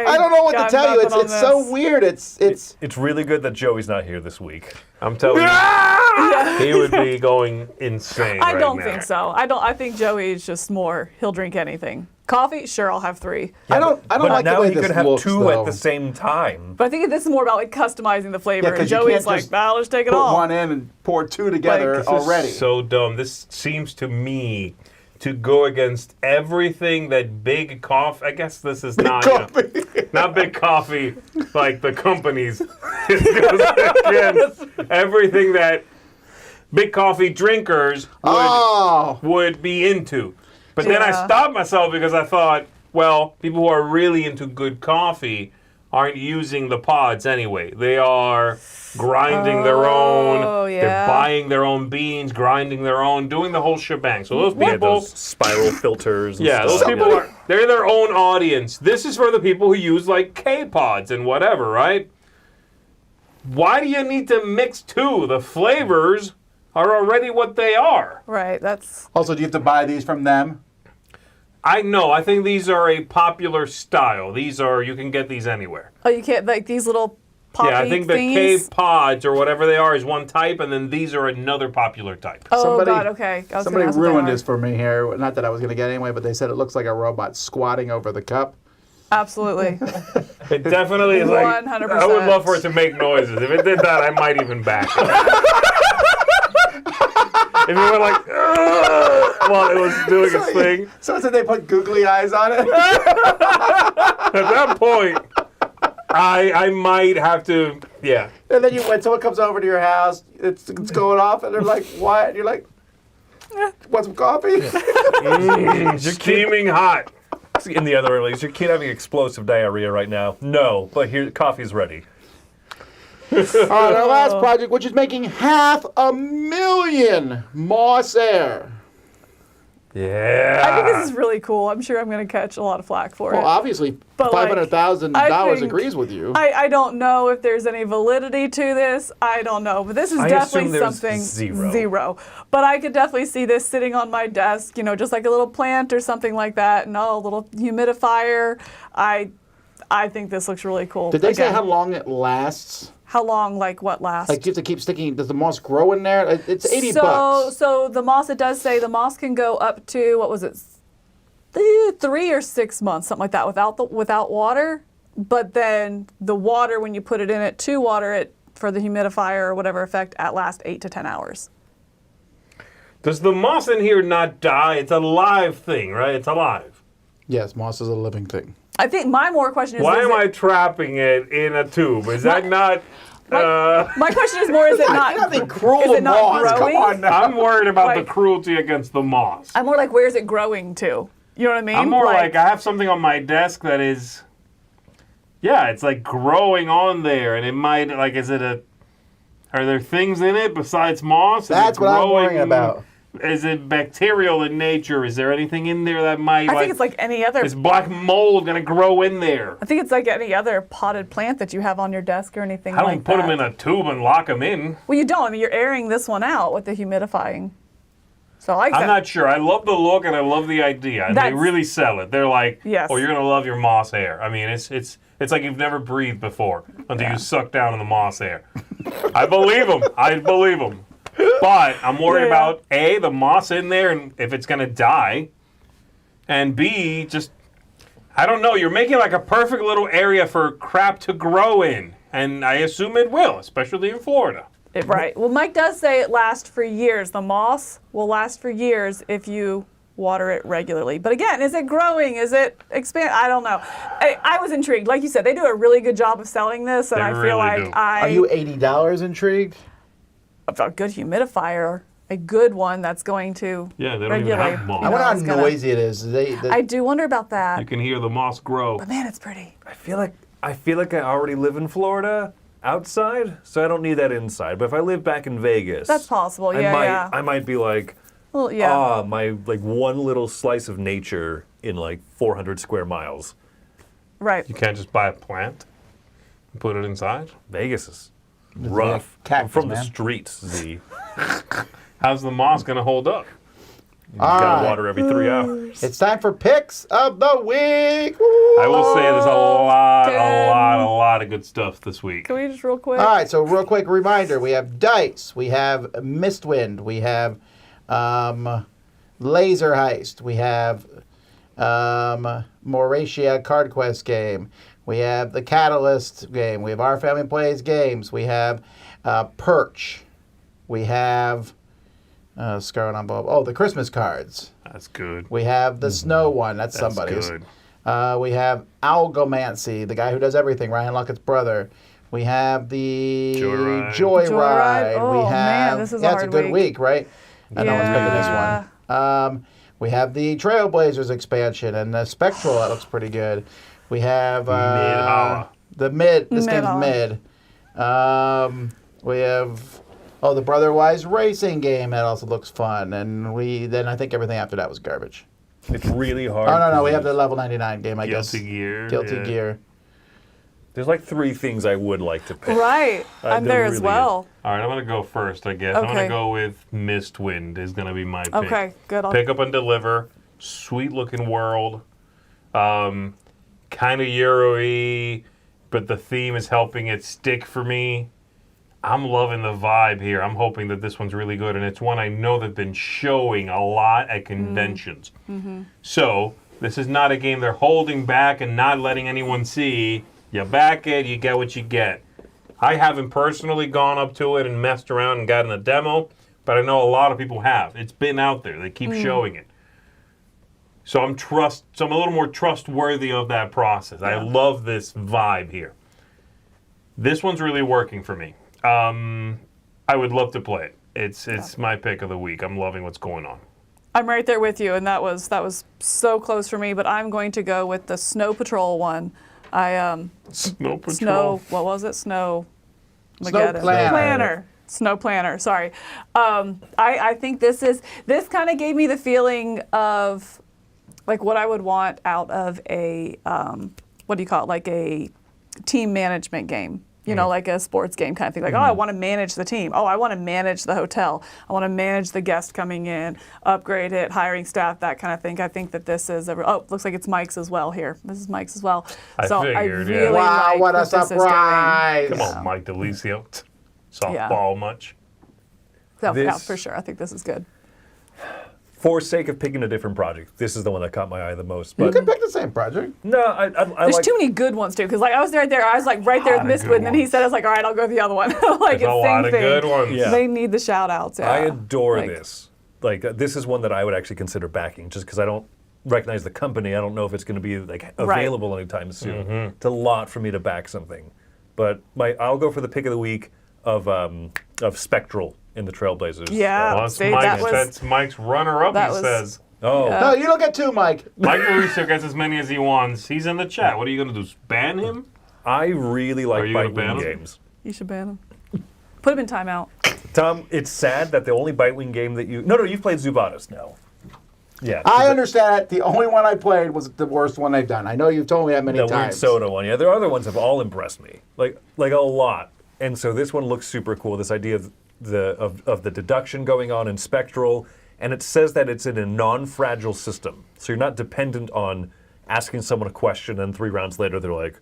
don't know what to got tell you. nothing on It's so this. weird. It's It's really good that Joey's not here this week. I'm telling you, he would be going insane I right don't now. think so. I think Joey is just more. He'll drink anything. Coffee, sure, I'll have 3. I don't But like now the way he this could have looks, 2 though. at the same time. But I think this is more about like customizing the flavor. Yeah, 'cause and you Joey's can't like, just nah, let's take it Put all. one in and pour 2 together Like, This is already. so dumb. This seems to me to go against everything that Big Coffee. I guess this is not Coffee. not Big Coffee like the companies. It goes against everything that big coffee drinkers would be into. But then I stopped myself because I thought, well, people who are really into good coffee aren't using the pods anyway. They are grinding their own. They're buying their own beans, grinding their own, doing the whole shebang. So those people, those spiral filters. And stuff. Those people they're their own audience. This is for the people who use like K-pods and whatever, right? Why do you need to mix two? The flavors are already what they are. Right, that's... Also, do you have to buy these from them? I know. I think these are a popular style. These are, you can get these anywhere. Oh, you can't, like these little poppy I think the cave pods or whatever they are is one type, and then these are another popular type. Oh, God, okay. Somebody ruined this for me here. Not that I was going to get anyway, but they said it looks like a robot squatting over the cup. Absolutely. It definitely is like, 100%. I would love for it to make noises. If it did that, I might even back it. If it went like, while it was doing its thing. So did they put googly eyes on it? At that point, I might have to, And then when someone comes over to your house, it's going off, and they're like, what? And you're like, want some coffee? Steaming hot. In the other room, is your kid having explosive diarrhea right now? No, but here, coffee's ready. All right, our last project, which is making 500,000 moss air. Yeah. I think this is really cool. I'm sure I'm going to catch a lot of flack for Well, it. obviously, But, like, $500,000 agrees with you. I don't know if there's any validity to this. I don't know. But this is definitely something zero. But I could definitely see this sitting on my desk, you know, just like a little plant or something like that, and a little humidifier. I think this looks really cool. Did they say how long it lasts? How long, like what lasts? Like, you have to keep sticking, does the moss grow in there? It's $80. So the moss, it does say the moss can go up to, what was it, 3 or 6 months, something like that, without water. But then the water, when you put it in it to water it for the humidifier or whatever effect, at last 8 to 10 hours. Does the moss in here not die? It's a live thing, right? It's alive. Yes, moss is a living thing. I think my more question is... Why am I trapping it in a tube? Is that not... My question is more, is it not... Nothing cruel is it not moss. growing? Come on now. I'm worried about the Like- cruelty against the moss. I'm more like, where is it growing to? You know what I mean? I'm more like, I have something on my desk that is... Yeah, it's like growing on there, and it might, like, are there things in it besides moss? That's what I'm worrying about. Is it bacterial in nature? Is there anything in there that might, I think it's like any other... is black mold going to grow in there? I think it's like any other potted plant that you have on your desk or anything I don't like put that. them in a tube and lock them in. Well, you don't. I mean, you're airing this one out with the humidifying. So I like I'm that. not sure. I love the look and I love the idea. And they That's- really sell it. They're like, Yes. oh, you're going to love your moss air. I mean, it's like you've never breathed before until you suck down in the moss air. I believe them. I believe them. But I'm worried about, A, the moss in there and if it's going to die. And B, just, I don't know. You're making like a perfect little area for crap to grow in. And I assume it will, especially in Florida. Right. Well, Mike does say it lasts for years. The moss will last for years if you water it regularly. But again, is it growing? Is it expand? I don't know. I was intrigued. Like you said, they do a really good job of selling this, and They I feel really like do. Are you $80 intrigued? a good humidifier, a good one that's going to Yeah, they don't even regulate. have moss. I wonder it's how gonna- noisy it is. I do wonder about You that. can hear the moss grow. But man, it's pretty. I feel like I already live in Florida outside, so I don't need that inside. But if I live back in Vegas, That's possible. Yeah, I might be like, Well, yeah. my like one little slice of nature in like 400 square miles. Right. You can't just buy a plant and put it inside? Vegas is rough. cactus, I'm from the man. streets, Z. How's the moss going to hold up? You gotta right. water every 3 hours. It's time for picks of the week. I will say there's a lot of good stuff this week. Can we just real quick? All right, so real quick reminder: we have Dice, we have Mistwind, we have Laser Heist, we have Moratia Card Quest game, we have the Catalyst game, we have Our Family Plays Games, we have Perch, we have Scarlet on Bob. Oh, the Christmas cards. That's good. We have the Snow one. That's somebody's. good. We have Algomancy, the guy who does everything, Ryan Luckett's brother. We have the Joyride. Joyride. Oh, we have, man, this is a it's a hard good week, right? I know one's picking this Yeah. one. We have the Trailblazers expansion and the Spectral. That looks pretty good. We have Midhalla. the mid. This Midhalla. game's mid. We have the Brotherwise racing game. That also looks fun. And then I think everything after that was garbage. It's really hard. Oh no, we have the level 99 game. I guess. Guilty Gear. Guilty yeah. Gear. There's like 3 things I would like to pick. Right. I'm they're there as really well. All right, I'm gonna go first, I guess. I'm Okay. gonna go with Mistwind is gonna be my pick. Okay, good. Pick up and deliver. Sweet looking world. Kind of Euro-y, but the theme is helping it stick for me. I'm loving the vibe here. I'm hoping that this one's really good, and it's one I know they've been showing a lot at conventions. So this is not a game they're holding back and not letting anyone see. You back it, you get what you get. I haven't personally gone up to it and messed around and gotten a demo, but I know a lot of people have. It's been out there. They keep showing it. So I'm a little more trustworthy of that process. I love this vibe here. This one's really working for me. I would love to play it. It's my pick of the week. I'm loving what's going on. I'm right there with you, and that was so close for me. But I'm going to go with the Snow Patrol one. Snow Patrol. What was it? Snow Planner. Snow Planner. Sorry. I think this kind of gave me the feeling of like what I would want out of a what do you call it? Like a team management game. You know, like a sports game kind of thing. Like, oh, I want to manage the team. Oh, I want to manage the hotel. I want to manage the guest coming in, upgrade it, hiring staff, that kind of thing. I think that this is looks like it's Mike's as well here. This is Mike's as well. I so figured, I yeah. really Wow, like what a what this is doing. surprise! Come on, Mike DeLisio. Softball much? So, yeah, This- for sure. I think this is good. For sake of picking a different project, this is the one that caught my eye the most. You But can pick the same project. no, I There's like. too many good ones too, because like I was right there. I was like right there with Lot of Mistwind, good and then he ones. said, "I was like, all right, I'll go with the other one." Like There's a it's lot same of thing. good ones. Yeah. They need the shout outs. Yeah. I adore Like, this. Like this is one that I would actually consider backing, just because I don't recognize the company. I don't know if it's going to be like available anytime soon. It's a lot for me to back something, but I'll go for the pick of the week of Spectral in the Trailblazers. Yeah. Well, that's, See, that's Mike's runner-up, that he was- says. Oh. Yeah. No, you don't get 2, Mike. Mike DeLisio gets as many as he wants. He's in the chat. What are you going to do, ban him? I really Are like you gonna bite ban wing him? games. You should ban him. Put him in timeout. Tom, it's sad that the only bite wing game that you... No, you've played Zubatas now. Yeah. I understand that. The only one I played was the worst one they've done. I know you've told me that many The weird times. soda one. Yeah, their other ones have all impressed me. Like a lot. And so this one looks super cool. This idea of the deduction going on in Spectral. And it says that it's in a non-fragile system. So you're not dependent on asking someone a question and 3 rounds later they're like,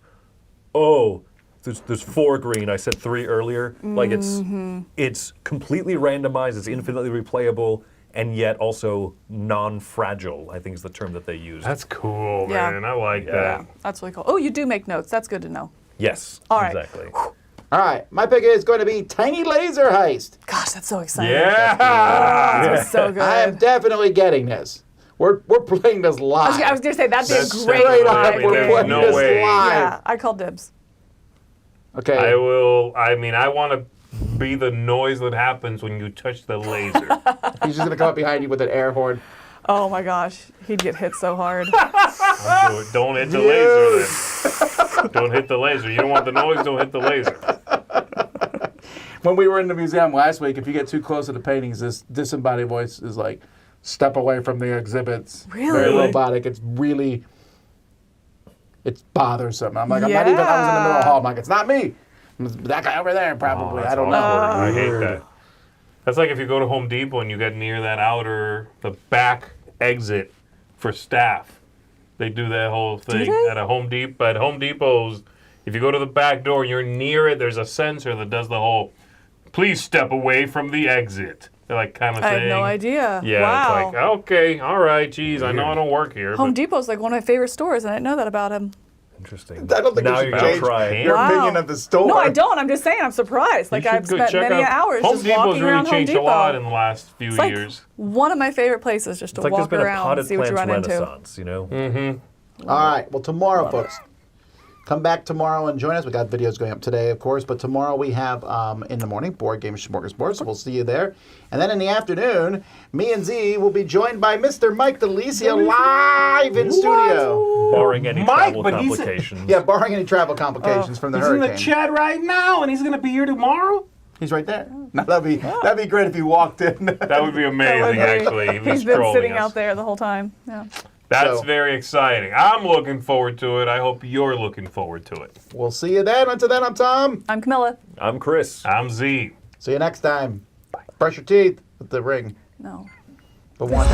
oh, there's 4 green. I said 3 earlier. Like it's completely randomized. It's infinitely replayable, and yet also non-fragile, I think is the term that they use. That's cool, Yeah. man. I like Yeah. that. That's really cool. Oh, you do make notes. That's good to know. Yes, All right. exactly. All right, my pick is going to be Tiny Laser Heist. Gosh, that's so exciting. Yeah! This is so good. I am definitely getting this. We're playing this live. I was gonna say that'd be That's a great straight definitely- up. live We're game. playing no this way. live. Yeah, I call dibs. Okay. I want to be the noise that happens when you touch the laser. He's just going to come up behind you with an air horn. Oh my gosh, he'd get hit so hard. Don't hit the laser then. Don't hit the laser. You don't want the noise, don't hit the laser. When we were in the museum last week, if you get too close to the paintings, this disembodied voice is like, step away from the exhibits. Really? Very robotic. It's bothersome. I'm like, I was in the middle of the hall. I'm like, it's not me. It's that guy over there, probably. I don't know. I hate that. That's like if you go to Home Depot and you get near the back exit for staff. They do that whole thing at Home Depot's. If you go to the back door and you're near it, there's a sensor that does the whole, please step away from the exit. They're like kind of I saying. had no idea. Yeah, Wow. it's like, okay, all right, geez, I know I don't work here. Home but Depot's like one of my favorite stores, and I didn't know that about him. Interesting. I don't think now you you're should gonna change try it. your Wow. opinion of the store. No, I don't. I'm just saying. I'm surprised. Like You should I've go spent check many out- hours Home just Depot's walking really around Home changed Depot. a lot in the last few It's like years. one of my favorite places just to It's like there's walk been a around and potted see what you plants run into. renaissance, you know? All right. Well, tomorrow, folks, Come back tomorrow and join us. We got videos going up today, of course, but tomorrow we have in the morning Board Game Smorgasbord, so we'll see you there. And then in the afternoon, me and Z will be joined by Mr. Mike DeLicia live in studio. Barring any Mike, travel but he's- complications. Yeah, barring any travel complications from the He's in hurricane. the chat right now, and he's going to be here tomorrow? He's right there. No, that'd be great if he walked in. That would be amazing, actually. He's been sitting out there the whole time. Yeah. That's So- very exciting. I'm looking forward to it. I hope you're looking forward to it. We'll see you then. Until then, I'm Tom. I'm Camilla. I'm Chris. I'm Z. See you next time. Brush your teeth with the ring. No. The one.